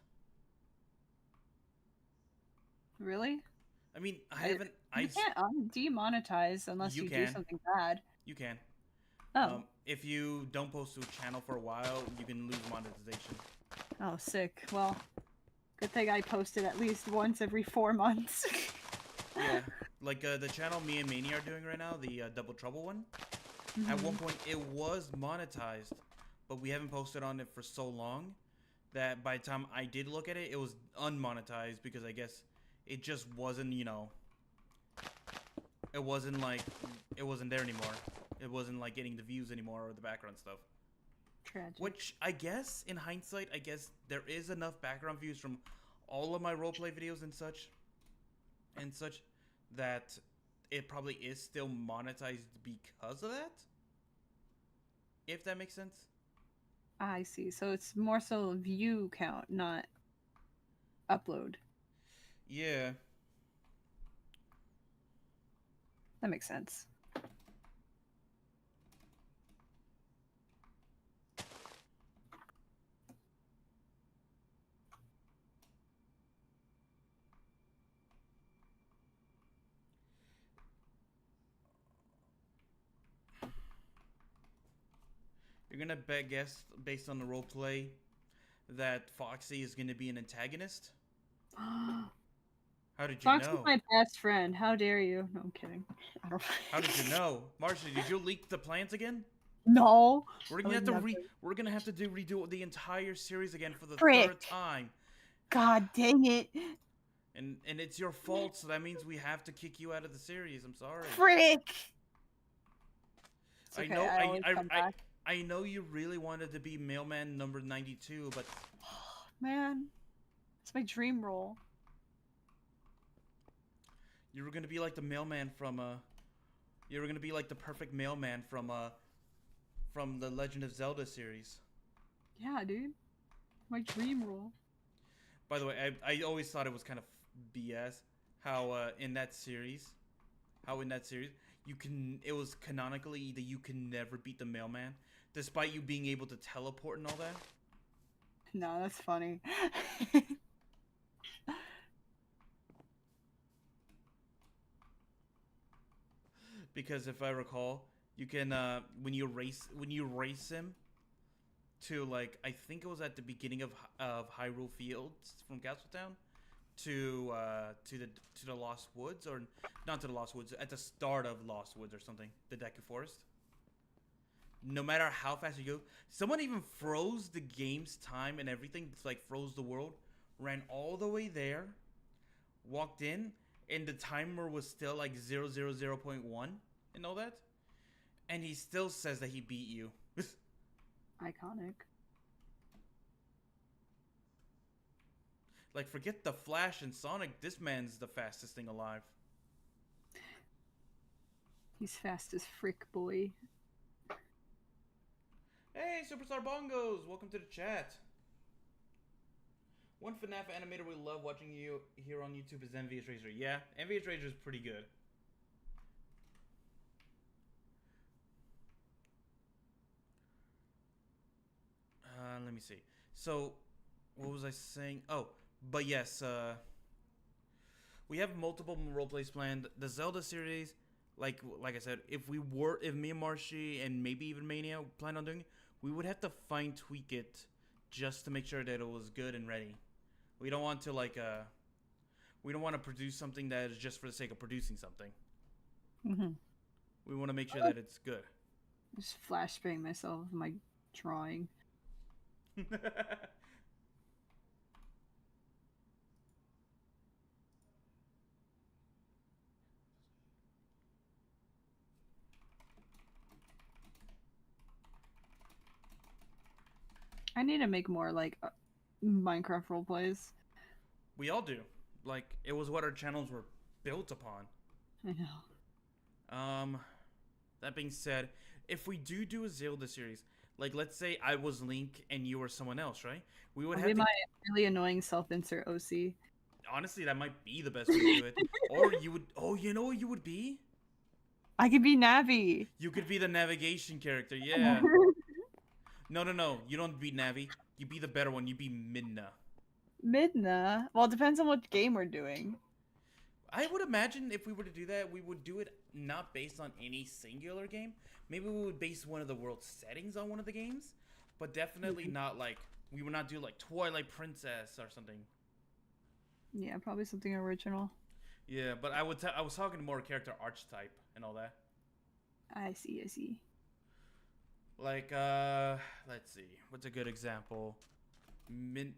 Really? I mean, I haven't. You can't demonetize unless You you do can. something bad. You can. Oh. If you don't post to a channel for a while, you can lose monetization. Oh, sick. Well, good thing I posted at least once every 4 months. Yeah, like the channel me and Mania are doing right now, the Double Trouble one. Mm-hmm. At one point, it was monetized, but we haven't posted on it for so long that by the time I did look at it, it was unmonetized because I guess it just wasn't, it wasn't like it wasn't there anymore. It wasn't like getting the views anymore or the background stuff. Tragic. Which I guess, in hindsight, I guess there is enough background views from all of my roleplay videos and such, that it probably is still monetized because of that. If that makes sense. I see. So it's more so view count, not upload. Yeah. That makes sense. You're gonna guess based on the roleplay that Foxy is gonna be an antagonist? How did you Foxy's know? my best friend. How dare you? No, I'm kidding. I don't... How did you know? Marcia, did you leak the plans again? No. We're gonna have to redo the entire series again for the third time. God dang it. And it's your fault, so that means we have to kick you out of the series. I'm sorry. Frick. It's I okay, know I know you really wanted to be mailman number 92, but man, it's my dream role. You were gonna be like the mailman from you were gonna be like the perfect mailman from the Legend of Zelda series. Yeah, dude. My dream role. By the way, I always thought it was kind of BS how in that series it was canonically that you can never beat the mailman despite you being able to teleport and all that. No, that's funny. Because if I recall, you can when you race him to, like, I think it was at the beginning of Hyrule Fields from Castletown to the Lost Woods, or not to the Lost Woods, at the start of Lost Woods or something, the Deku Forest. No matter how fast you go, someone even froze the game's time and everything, like froze the world, ran all the way there, walked in, and the timer was still like 0.1 and all that, and he still says that he beat you. Iconic. Like, forget the Flash and Sonic, this man's the fastest thing alive. He's fast as frick, boy. Hey, Superstar Bongos! Welcome to the chat. One FNAF animator we love watching you here on YouTube is Envious Razor. Yeah, Envious Razor is pretty good. Let me see. So, what was I saying? Oh, but yes, we have multiple roleplays planned. The Zelda series, like I said, if me and Marshy and maybe even Mania plan on doing it, we would have to fine tweak it just to make sure that it was good and ready. We don't want to we don't want to produce something that is just for the sake of producing something. Mm-hmm. We want to make sure that it's good. Just flashbang myself with my drawing. I need to make more like Minecraft roleplays. We all do. Like, it was what our channels were built upon. I know. That being said, if we do a Zelda series, like, let's say I was Link and you were someone else, right? We would I'll have be to... my really annoying self-insert OC. Honestly, that might be the best way to do it. Or you would... Oh, you know what you would be? I could be Navi. You could be the navigation character, yeah. No. You don't be Navi. You be the better one. You be Midna. Midna? Well, it depends on what game we're doing. I would imagine if we were to do that, we would do it not based on any singular game. Maybe we would base one of the world settings on one of the games, but definitely not like we would not do like Twilight Princess or something. Yeah, probably something original. Yeah, but I was talking more character archetype and all that. I see, I see. Like let's see, what's a good example? Min.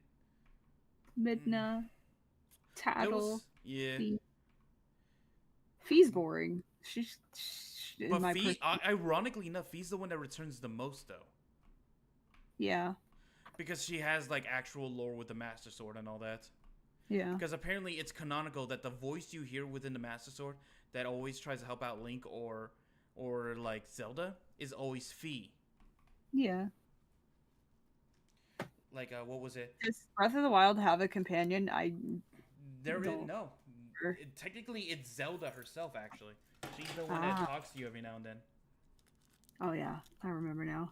Midna, Tattle, Yeah. Fee. Fee's boring. She's in But my Fee, ironically enough, Fee's the one that returns the most though, Yeah, because she has like actual lore with the Master Sword and all that. yeah. Because apparently it's canonical that the voice you hear within the Master Sword that always tries to help out Link or like Zelda is always Fee. Yeah. Like what was it? Does Breath of the Wild have a companion? There is Don't. no. Technically, it's Zelda herself. Actually, she's the one that talks to you every now and then. Oh yeah, I remember now.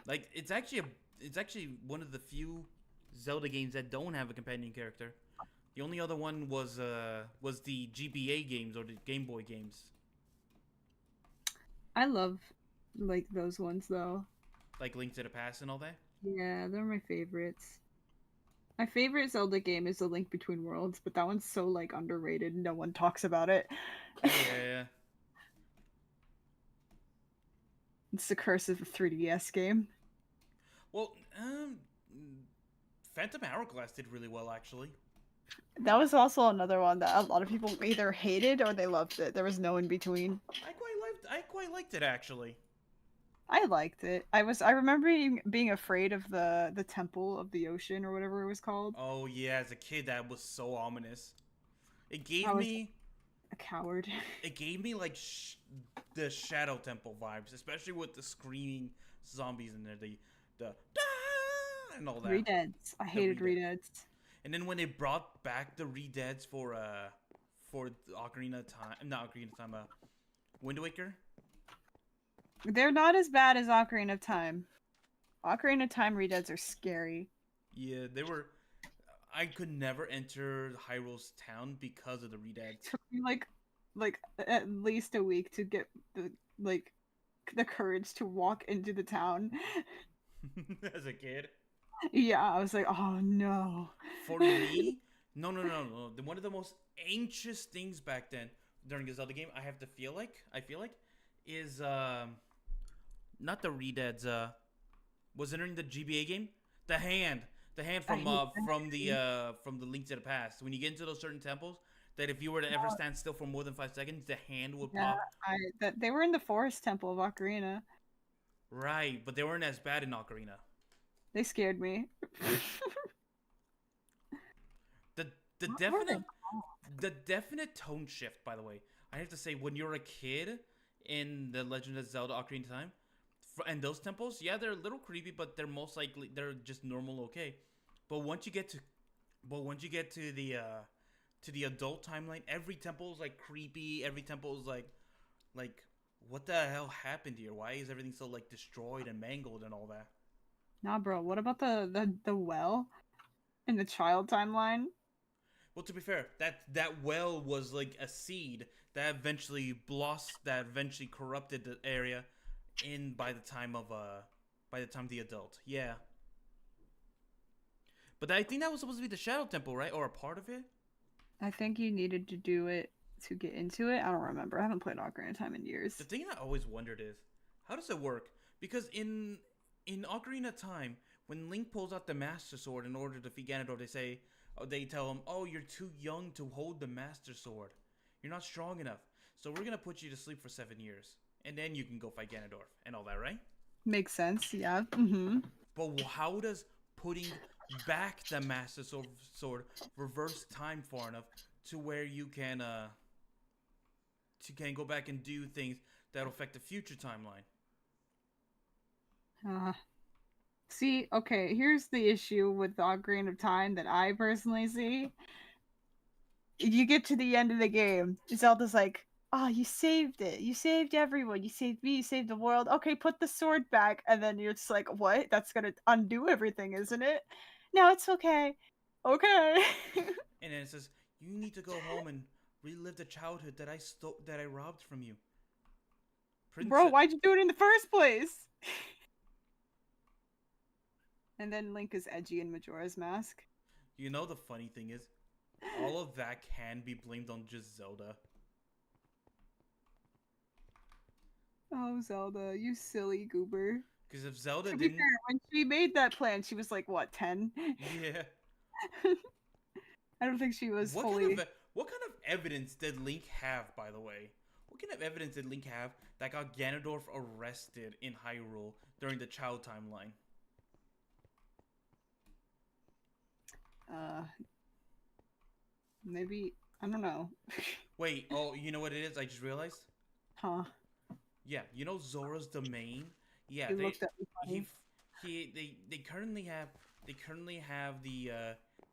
Like it's actually one of the few Zelda games that don't have a companion character. The only other one was the GBA games or the Game Boy games. I love like those ones though. Like Link to the Past and all that. Yeah, they're my favorites. My favorite Zelda game is The Link Between Worlds, but that one's so like underrated. No one talks about it. Yeah. It's the curse of the 3DS game. Well, Phantom Hourglass did really well actually. That was also another one that a lot of people either hated or they loved it. There was no in between. I quite liked it actually. I liked it. I remember being afraid of the Temple of the Ocean or whatever it was called. Oh yeah, as a kid that was so ominous. It gave I was me a coward. It gave me like the Shadow Temple vibes, especially with the screaming zombies in there, the and all that. Redeads. I hated Redeads. And then when they brought back the Redeads for Ocarina of Time, not Ocarina of Time, Wind Waker. They're not as bad as Ocarina of Time. Ocarina of Time Redeads are scary. Yeah, they were. I could never enter Hyrule's town because of the Redeads. It took me like at least a week to get the courage to walk into the town. As a kid. Yeah, I was like, oh no. For me, no. One of the most anxious things back then during a Zelda game, I feel like, is not the Redeads. Was entering the GBA game, the hand from the Link to the Past. When you get into those certain temples, that if you were to ever stand still for more than 5 seconds, the hand would pop. They were in the Forest Temple of Ocarina. Right, but they weren't as bad in Ocarina. They scared me. The definite tone shift, by the way. I have to say, when you're a kid in the Legend of Zelda Ocarina of Time, and those temples, yeah, they're a little creepy, but they're most likely they're just normal, okay. But once you get to the adult timeline, every temple is like creepy. Every temple is like what the hell happened here? Why is everything so like destroyed and mangled and all that? Nah, bro. What about the well in the child timeline? Well, to be fair, that well was like a seed that eventually blossomed, that eventually corrupted the area by the time the adult. Yeah. But I think that was supposed to be the Shadow Temple, right? Or a part of it? I think you needed to do it to get into it. I don't remember. I haven't played Ocarina of Time in years. The thing I always wondered is, how does it work? Because in Ocarina of Time, when Link pulls out the Master Sword in order to defeat Ganondorf, they tell him, "Oh, you're too young to hold the Master Sword. You're not strong enough. So we're gonna put you to sleep for 7 years, and then you can go fight Ganondorf and all that, right?" Makes sense. Yeah. Mm-hmm. But how does putting back the Master Sword reverse time far enough to where you can go back and do things that'll affect the future timeline? See, okay, here's the issue with the Ocarina of Time that I personally see. You get to the end of the game, Zelda's like, "Oh, you saved it. You saved everyone. You saved me. You saved the world. Okay, put the sword back." And then you're just like, "What? That's gonna undo everything, isn't it?" No, it's okay. Okay. And then it says, "You need to go home and relive the childhood that I robbed from you." Bro, Princess. why'd you do it in the first place? And then Link is edgy in Majora's Mask. You know the funny thing is, all of that can be blamed on just Zelda. Oh, Zelda, you silly goober. Because if Zelda To be didn't, fair, when she made that plan, she was like, what, 10? yeah. I don't think she was What fully... what kind of evidence did Link have, by the way? What kind of evidence did Link have that got Ganondorf arrested in Hyrule during the child timeline? Maybe... I don't know. Wait, oh, you know what it is? I just realized. Huh. Yeah, you know Zora's domain. Yeah, You looked at me funny. they currently have the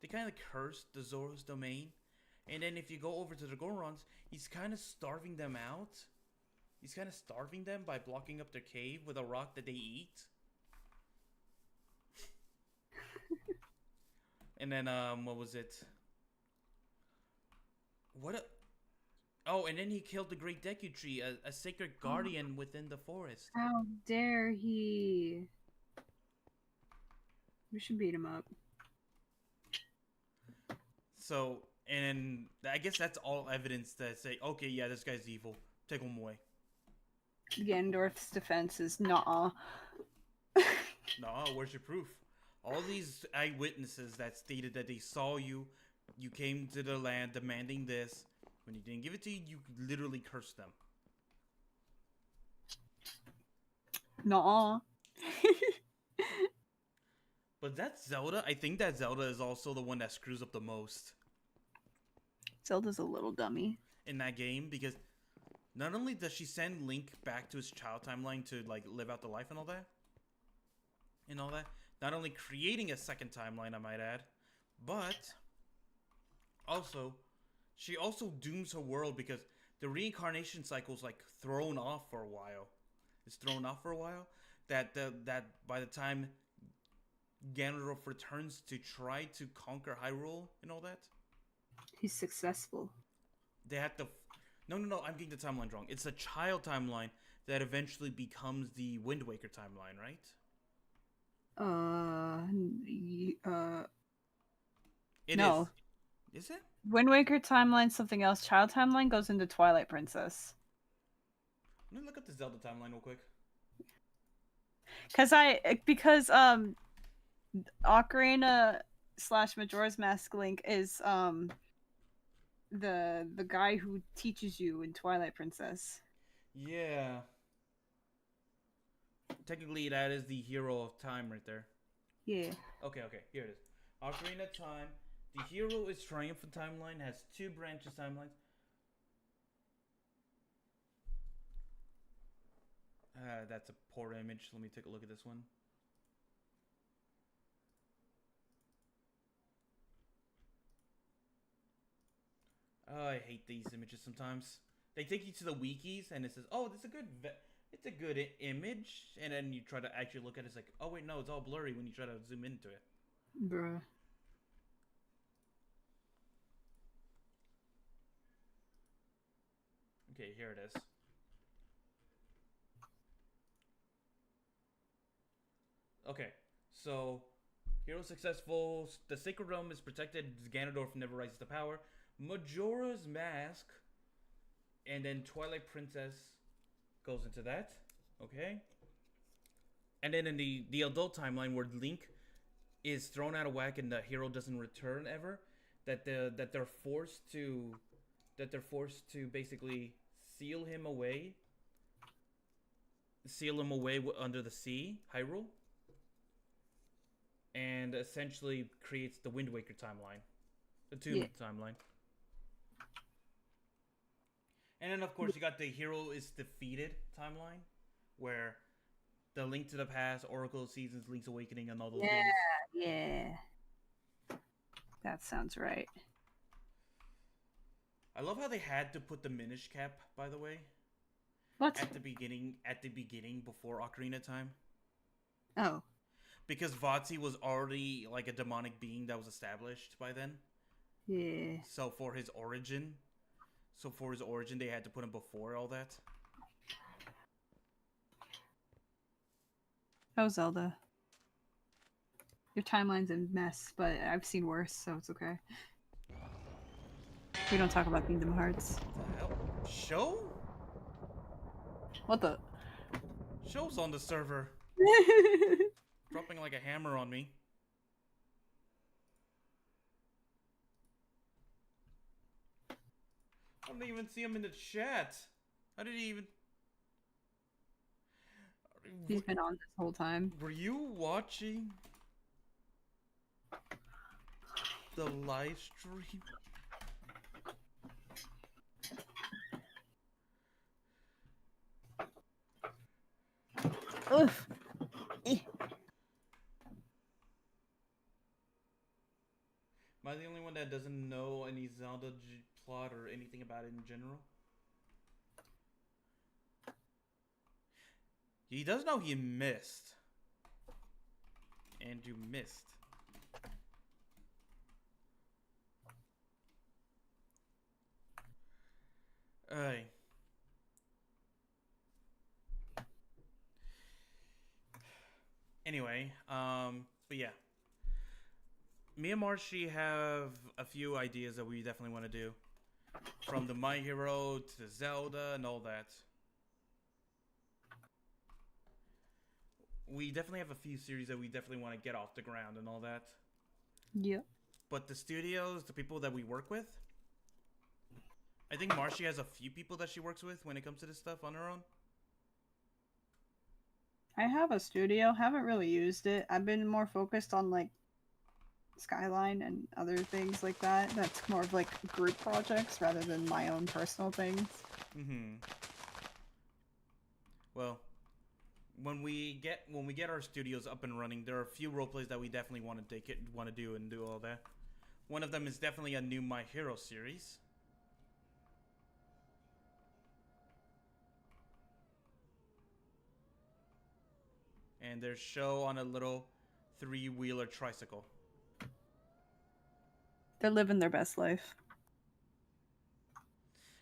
they kind of cursed the Zora's domain, and then if you go over to the Gorons, he's kind of starving them out. He's kind of starving them by blocking up their cave with a rock that they eat. And then what was it? Oh, and then he killed the Great Deku Tree, a sacred guardian within the forest. How dare he? We should beat him up. So, and I guess that's all evidence to say, okay, yeah, this guy's evil. Take him away. Ganondorf's defense is nah. No, where's your proof? All these eyewitnesses that stated that they saw you, you came to the land demanding this. When you didn't give it to you, you literally cursed them. Nah. But that's Zelda. I think that Zelda is also the one that screws up the most Zelda's a little dummy. in that game, because not only does she send Link back to his child timeline to like live out the life and all that, not only creating a second timeline, I might add, but also she also dooms her world because the reincarnation cycle's like thrown off for a while. It's thrown off for a while. That by the time Ganondorf returns to try to conquer Hyrule and all that, He's successful. they have to. No, I'm getting the timeline wrong. It's a child timeline that eventually becomes the Wind Waker timeline, right? It no. Is it? Wind Waker timeline, something else. Child timeline goes into Twilight Princess. Let me look up the Zelda timeline real quick. Because Ocarina / Majora's Mask Link is the guy who teaches you in Twilight Princess. Yeah. Technically, that is the hero of time right there. Yeah. Okay, here it is. Ocarina of Time. The hero is Triumphant Timeline, has 2 branches timelines. That's a poor image. Let me take a look at this one. Oh, I hate these images sometimes. They take you to the wikis and it says, "Oh, this is it's a good image," and then you try to actually look at it, it's like, "Oh wait, no, it's all blurry" when you try to zoom into it. Bruh. Okay, here it is. Okay, so hero successful. The Sacred Realm is protected. Ganondorf never rises to power. Majora's Mask, and then Twilight Princess goes into that. Okay, and then in the adult timeline where Link is thrown out of whack and the hero doesn't return ever, that they're forced to basically seal him away under the sea, Hyrule, and essentially creates the Wind Waker timeline, the Tomb timeline. And then of course you got the hero is defeated timeline, where the Link to the Past, Oracle of Seasons, Link's Awakening, and all those things. Yeah. That sounds right. I love how they had to put the Minish Cap, by the way. What? At the beginning before Ocarina Time. Oh. Because Vatsy was already like a demonic being that was established by then. Yeah. So for his origin, they had to put him before all that. Oh, Zelda. Your timeline's a mess, but I've seen worse, so it's okay. We don't talk about Kingdom Hearts. What the hell? Show? What the? Show's on the server. Dropping like a hammer on me. I don't even see him in the chat. How did he even... He's been on this whole time. Were you watching the live stream? Oof. Am I the only one that doesn't know any Zelda plot or anything about it in general? He does know he missed. And you missed. Alright. Anyway, but yeah. Me and Marshy have a few ideas that we definitely want to do. From the My Hero to Zelda and all that. We definitely have a few series that we definitely want to get off the ground and all that. Yep. But the studios, the people that we work with, I think Marshy has a few people that she works with when it comes to this stuff on her own. I have a studio. Haven't really used it. I've been more focused on like Skyline and other things like that. That's more of like group projects rather than my own personal things. Mm-hmm. Well, when we get our studios up and running, there are a few roleplays that we definitely want to do and do all that. One of them is definitely a new My Hero series. And their show on a little 3-wheeler tricycle. They're living their best life.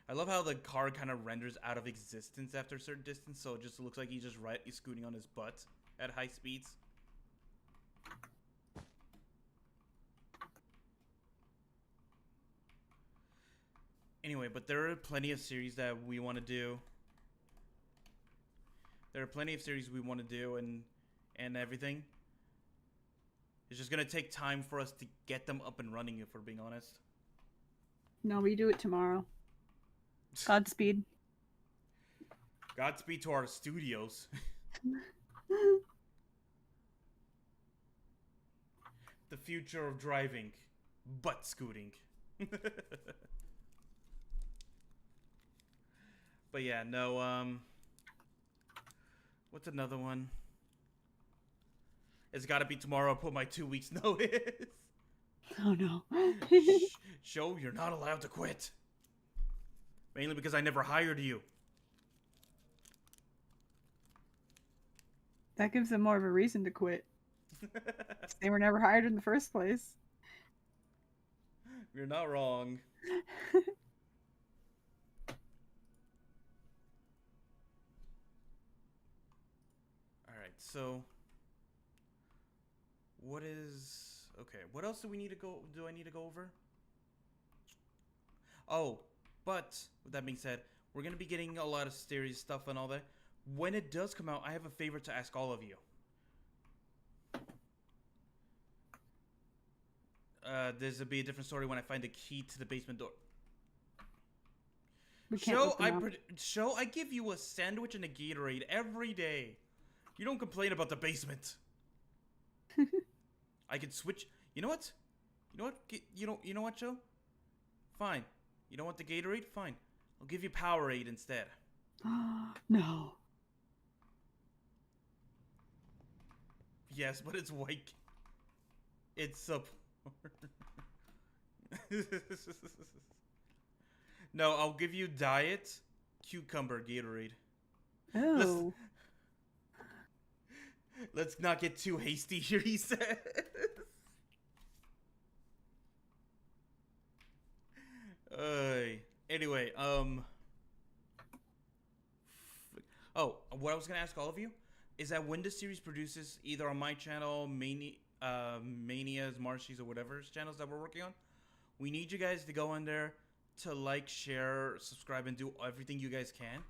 I love how the car kind of renders out of existence after a certain distance, so it just looks like he's scooting on his butt at high speeds. Anyway, but there are plenty of series that we want to do. There are plenty of series we want to do and everything. It's just going to take time for us to get them up and running, if we're being honest. No, we do it tomorrow. Godspeed. Godspeed to our studios. The future of driving. Butt scooting. But yeah, no, what's another one? It's gotta be tomorrow. I'll put my 2 weeks notice. Oh no. Show, you're not allowed to quit. Mainly because I never hired you. That gives them more of a reason to quit. They were never hired in the first place. You're not wrong. Alright, so what else do I need to go over? Oh, but with that being said, we're gonna be getting a lot of series stuff and all that. When it does come out, I have a favor to ask all of you. This will be a different story when I find the key to the basement door. I give you a sandwich and a Gatorade every day. You don't complain about the basement. I could switch. You know what? You know what, Joe? Fine. You don't want the Gatorade? Fine. I'll give you Powerade instead. No. Yes, but it's white. It's support. No, I'll give you Diet Cucumber Gatorade. Oh. Let's not get too hasty here, he says. Anyway, oh, what I was gonna ask all of you is that when the series produces, either on my channel, Mania's, Marshy's, or whatever's channels that we're working on, we need you guys to go in there to like, share, subscribe, and do everything you guys can.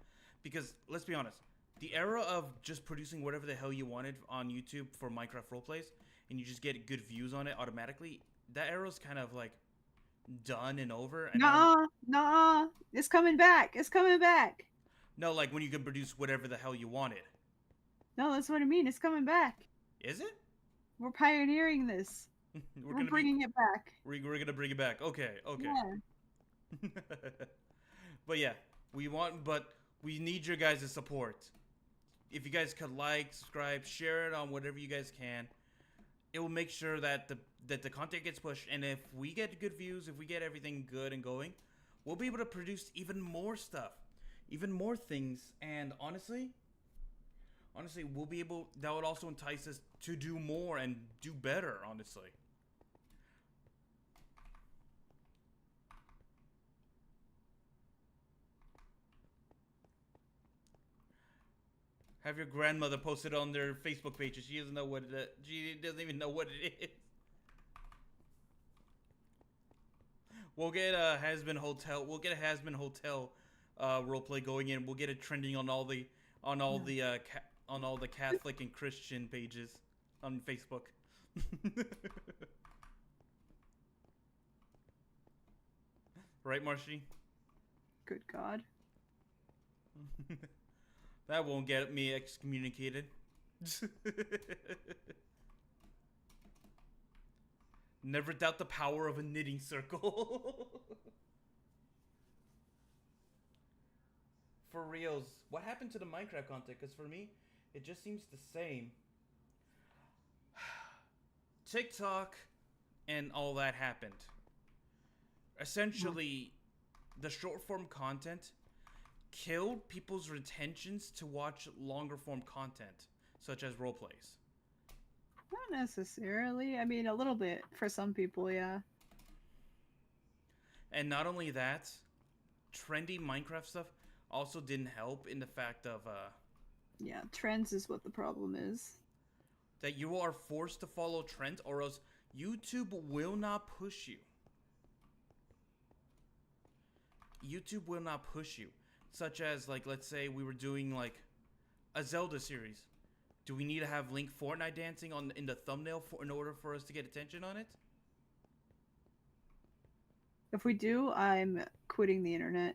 Because, let's be honest, the era of just producing whatever the hell you wanted on YouTube for Minecraft roleplays, and you just get good views on it automatically, that era's kind of, like, done and over. And Nuh-uh. It's coming back. It's coming back. no, like, when you can produce whatever the hell you wanted. No, that's what I mean. It's coming back. Is it? We're pioneering this. We're bringing it back. We're gonna bring it back. Okay. Yeah. But yeah, we need your guys' support. If you guys could like, subscribe, share it on whatever you guys can, it will make sure that the content gets pushed. And if we get good views, if we get everything good and going, we'll be able to produce even more stuff, even more things. And honestly, we'll be able. That would also entice us to do more and do better. Honestly. Have your grandmother post it on their Facebook pages. She doesn't know what it. She doesn't even know what it is. We'll get a Has-Been Hotel. We'll get a Has-Been Hotel roleplay going in. We'll get it trending on all the Catholic and Christian pages on Facebook. Right, Marshy? Good God. That won't get me excommunicated. Never doubt the power of a knitting circle. For reals, what happened to the Minecraft content? Because for me, it just seems the same. TikTok and all that happened. Essentially, the short form content killed people's retentions to watch longer form content, such as roleplays. Not necessarily. I mean, a little bit for some people, yeah. And not only that, trendy Minecraft stuff also didn't help in the fact of yeah, trends is what the problem is. That you are forced to follow trends, or else YouTube will not push you. YouTube will not push you. Such as, like, let's say we were doing, like, a Zelda series. Do we need to have Link Fortnite dancing in the thumbnail in order for us to get attention on it? If we do, I'm quitting the internet.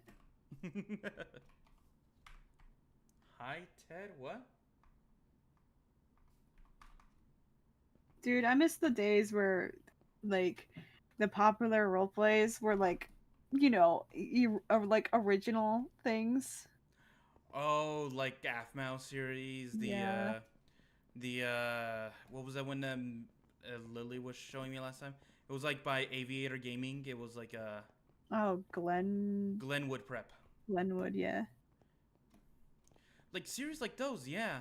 Hi, Ted. What? Dude, I miss the days where, like, the popular roleplays were, like, you know, like, original things. Oh, like AFMAO series, Yeah. what was that one Lily was showing me last time? It was like by Aviator Gaming. It was like Oh, Glenwood Prep. Glenwood, yeah. Like series like those, yeah.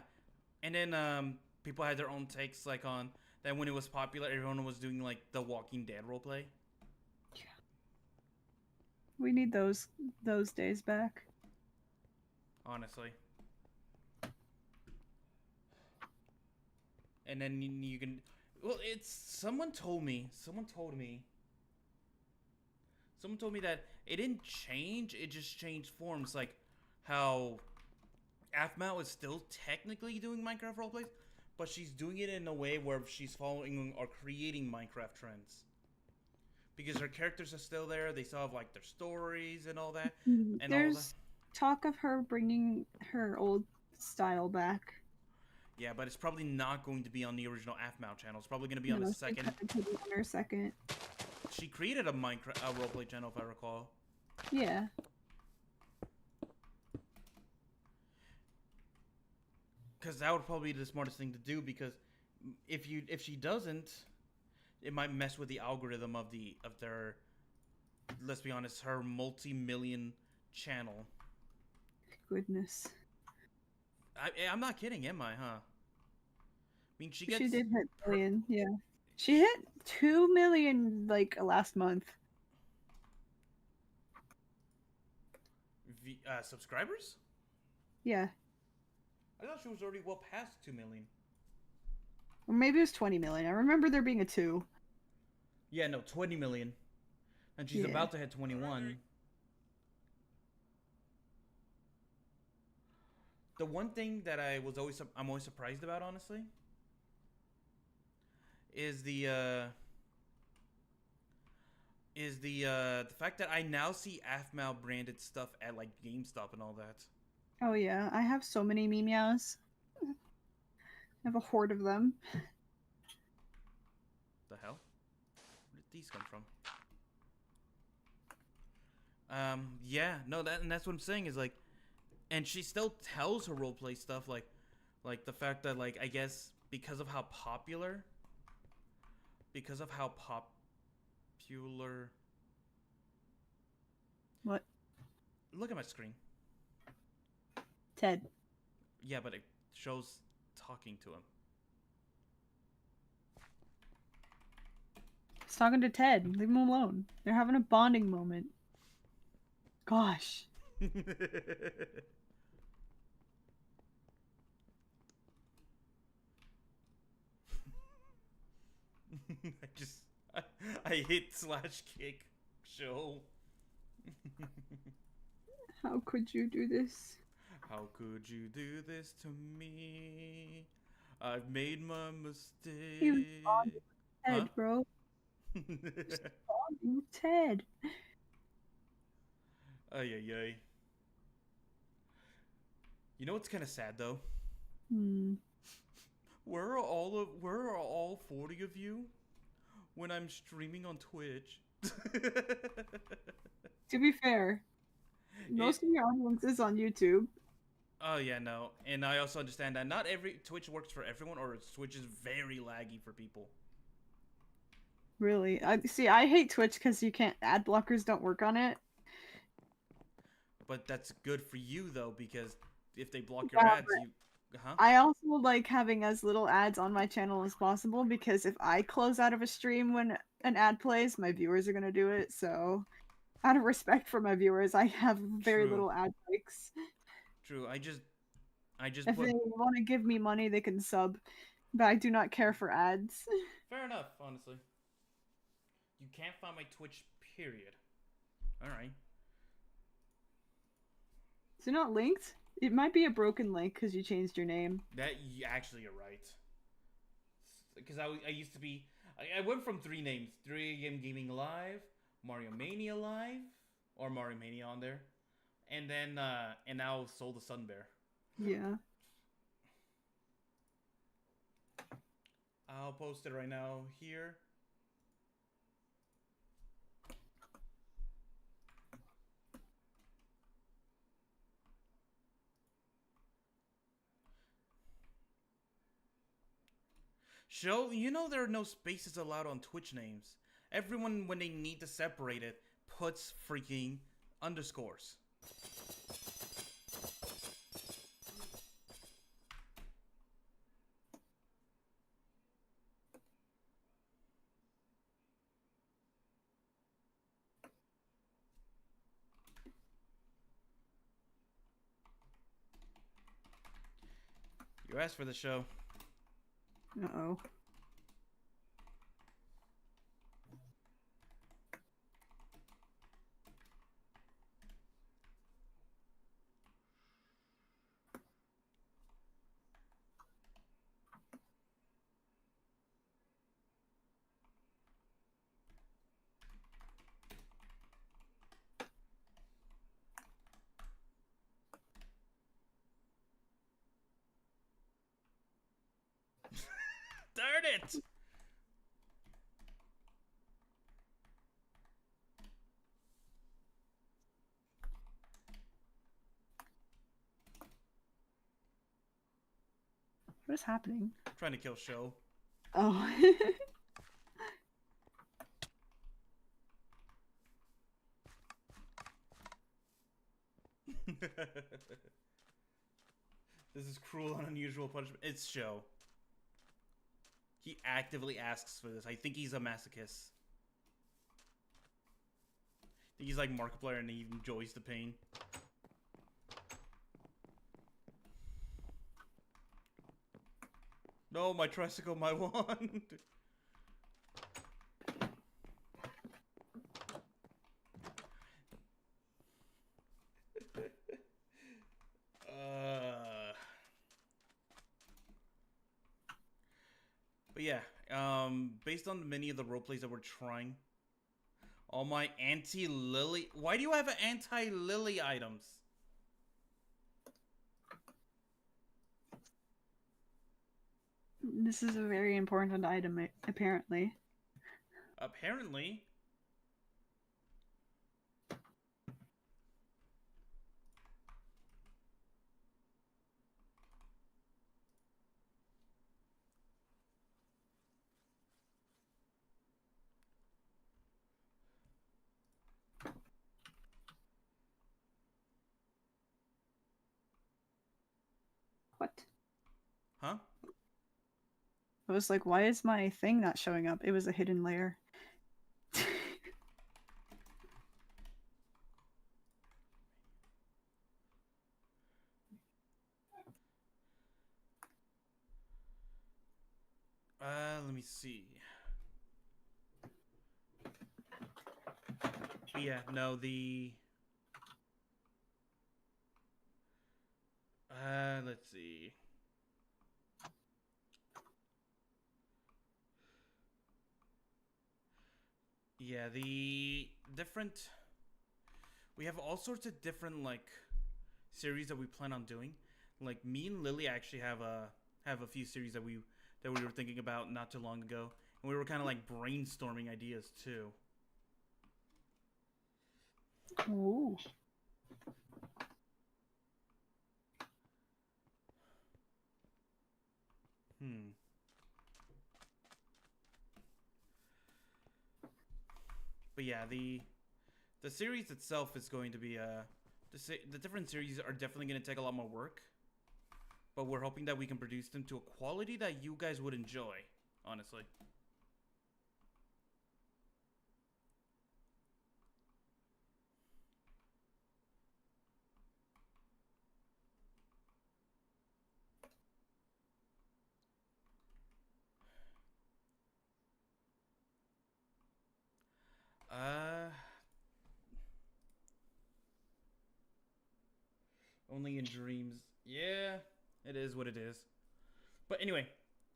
And then people had their own takes, like on that when it was popular, everyone was doing like the Walking Dead roleplay. Yeah. We need those days back. Honestly. And then you can, well, it's someone told me that it didn't change, it just changed forms, like how AFMAO is still technically doing Minecraft roleplays, but she's doing it in a way where she's following or creating Minecraft trends. Because her characters are still there, they still have like their stories and all that. And there's talk of her bringing her old style back. Yeah, but it's probably not going to be on the original AFMAO channel. It's probably going to be on the second. She created a Minecraft roleplay channel, if I recall. Yeah. Because that would probably be the smartest thing to do. Because if she doesn't, it might mess with the algorithm of their. Let's be honest, her multi-million channel. Goodness. I'm not kidding, am I? Huh? mean, she She gets did hit her million, yeah. She hit 2 million like last month. subscribers. Yeah. I thought she was already well past 2 million. Or maybe it was 20 million. I remember there being a 2. Yeah, no, 20 million, and she's Yeah. about to hit 21. The one thing that I'm always surprised about, honestly, is the fact that I now see Aphmau branded stuff at like GameStop and all that. Oh yeah, I have so many meows. I have a horde of them. The hell? Where did these come from? Yeah, no, that's what I'm saying is like, and she still tells her roleplay stuff like the fact that like I guess because of how popular. What? Look at my screen. Ted. Yeah, but it shows talking to him. He's talking to Ted. Leave him alone. They're having a bonding moment. Gosh. I just I hit slash kick show. How could you do this? How could you do this to me? I've made my mistake. He was bonding with Ted, Huh? bro. Bonding with Ted. Ay ay ay. You know what's kind of sad though? Where are all 40 of you when I'm streaming on Twitch? To be fair, most of your audience is on YouTube. Oh yeah, no, and I also understand that not every Twitch works for everyone, or Twitch is very laggy for people. Really, I hate Twitch because you can't. Ad blockers don't work on it. But that's good for you though, because if they block your Yeah, ads, you, huh? I also like having as little ads on my channel as possible because if I close out of a stream when an ad plays, my viewers are gonna do it. So, out of respect for my viewers, I have very True. little ad breaks. True. I just If put. they want to give me money, they can sub, but I do not care for ads. Fair enough, honestly. You can't find my Twitch, period. All right. Is it not linked? It might be a broken link because you changed your name. Actually, you're right. Because I used to be. I went from 3 names: 3AM Gaming Live, MarioMania Live, or MarioMania on there, and then and now Soul the Sun Bear. Yeah. I'll post it right now here. Show, you know there are no spaces allowed on Twitch names. Everyone, when they need to separate it, puts freaking underscores. You asked for the show. Uh-oh. Darn it! What is happening? I'm trying to kill show. Oh. This is cruel and unusual punishment. It's show. He actively asks for this. I think he's a masochist. I think he's like Markiplier and he enjoys the pain. No, my tricycle, my wand. But yeah, based on many of the roleplays that we're trying, all my anti-Lily... Why do you have anti-Lily items? This is a very important item, apparently. Apparently. What? Huh? I was like, why is my thing not showing up? It was a hidden layer. Let me see. But yeah, no, the... let's see. Yeah, the different... We have all sorts of different, like, series that we plan on doing. Like, me and Lily actually have a few series that we were thinking about not too long ago. And we were kind of, like, brainstorming ideas, too. Ooh. But yeah, the series itself is going to be the different series are definitely going to take a lot more work. But we're hoping that we can produce them to a quality that you guys would enjoy, honestly. Only in dreams. Yeah, it is what it is. But anyway,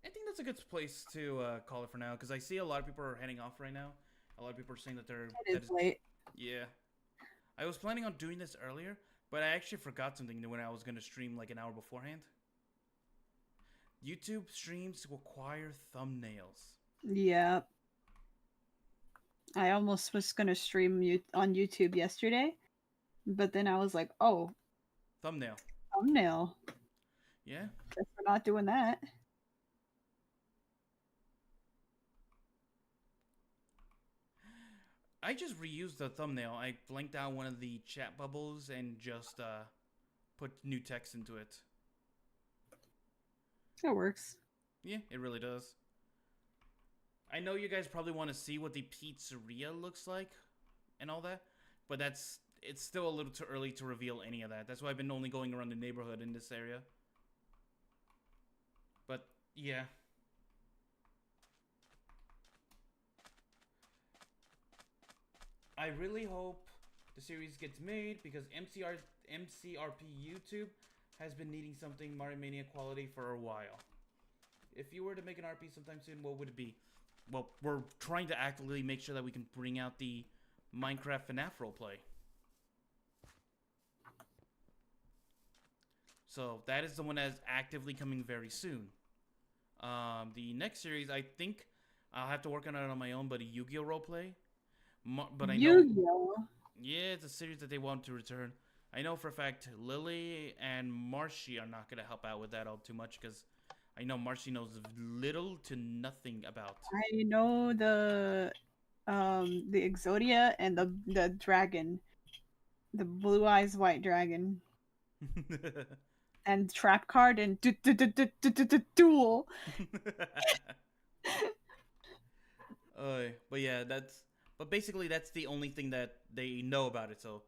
I think that's a good place to call it for now, because I see a lot of people are heading off right now. A lot of people are saying that It is late. Yeah. I was planning on doing this earlier, but I actually forgot something when I was going to stream like an hour beforehand. YouTube streams require thumbnails. Yeah. I almost was gonna stream on YouTube yesterday, but then I was like, oh, Thumbnail. thumbnail. Yeah. Guess we're not doing that. I just reused the thumbnail. I blanked out one of the chat bubbles and just put new text into it. It works. Yeah, it really does. I know you guys probably want to see what the pizzeria looks like and all that, but it's still a little too early to reveal any of that. That's why I've been only going around the neighborhood in this area. But yeah. I really hope the series gets made, because MCRP YouTube has been needing something MarioMania quality for a while. If you were to make an RP sometime soon, what would it be? Well, we're trying to actively make sure that we can bring out the Minecraft FNAF roleplay. So that is the one that is actively coming very soon. The next series, I think I'll have to work on it on my own, but a Yu-Gi-Oh roleplay. But I know, Yu-Gi-Oh! Yeah, it's a series that they want to return. I know for a fact Lily and Marshy are not going to help out with that all too much, because I know Marshy knows little to nothing about. I know the Exodia and the dragon. The blue eyes white dragon. And trap card and duel. But yeah, but basically that's the only thing that they know about it. So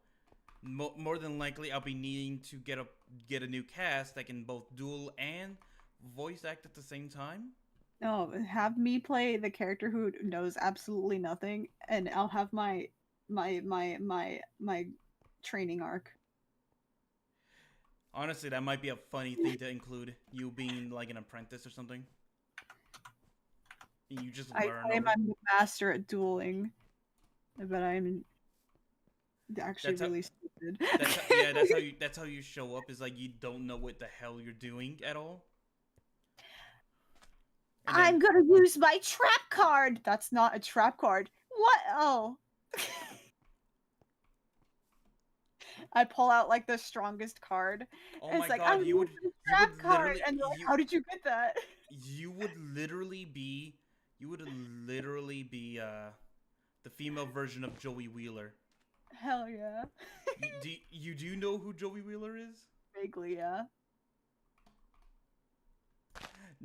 more than likely, I'll be needing to get a new cast that can both duel and voice act at the same time. No, have me play the character who knows absolutely nothing, and I'll have my training arc. Honestly, that might be a funny thing to include. You being like an apprentice or something. And you just I learn claim over. I'm the master at dueling, but I'm actually That's how. really stupid. Yeah. That's how you show up. Is like you don't know what the hell you're doing at all. And then I'm gonna use my trap card. That's not a trap card. What? Oh. I pull out like the strongest card. oh And my it's like, god, I'm you would using the you trap would card. literally And they're like, how did you get that? you would literally be the female version of Joey Wheeler. Hell yeah. Do you know who Joey Wheeler is? Vaguely, yeah.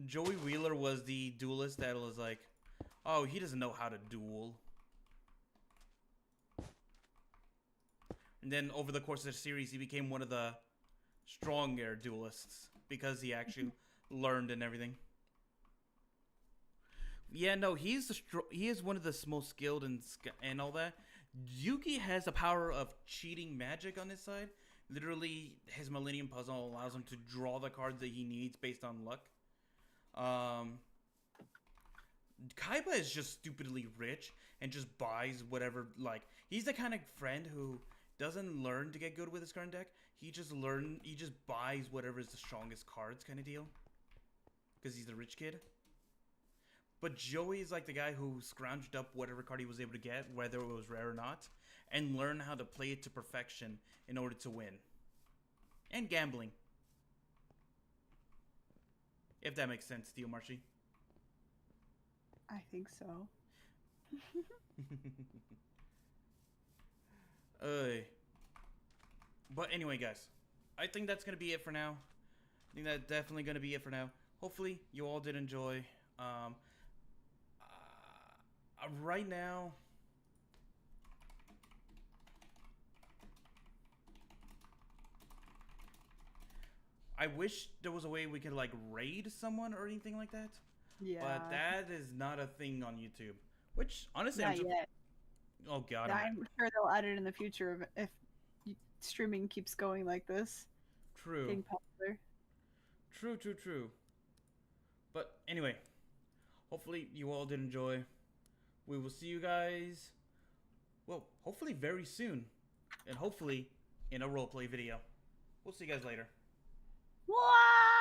Joey Wheeler was the duelist that was like, oh, he doesn't know how to duel. And then over the course of the series, he became one of the stronger duelists because he actually learned and everything. Yeah, no, he is one of the most skilled and all that. Yugi has the power of cheating magic on his side. Literally, his Millennium Puzzle allows him to draw the cards that he needs based on luck. Kaiba is just stupidly rich and just buys whatever. Like, he's the kind of friend who doesn't learn to get good with his current deck. He just buys whatever is the strongest cards kind of deal. Because he's the rich kid. But Joey is like the guy who scrounged up whatever card he was able to get, whether it was rare or not, and learn how to play it to perfection in order to win. And gambling. If that makes sense to you, Marshy. I think so. But anyway, guys, I think that's gonna be it for now. I think that's definitely gonna be it for now. Hopefully, you all did enjoy. Right now, I wish there was a way we could like raid someone or anything like that. Yeah. But that is not a thing on YouTube. Which honestly, Not yet. Oh god. I'm sure they'll add it in the future if streaming keeps going like this. True. Getting popular. True. But anyway, hopefully you all did enjoy. We will see you guys, well, hopefully very soon. And hopefully in a roleplay video. We'll see you guys later. What?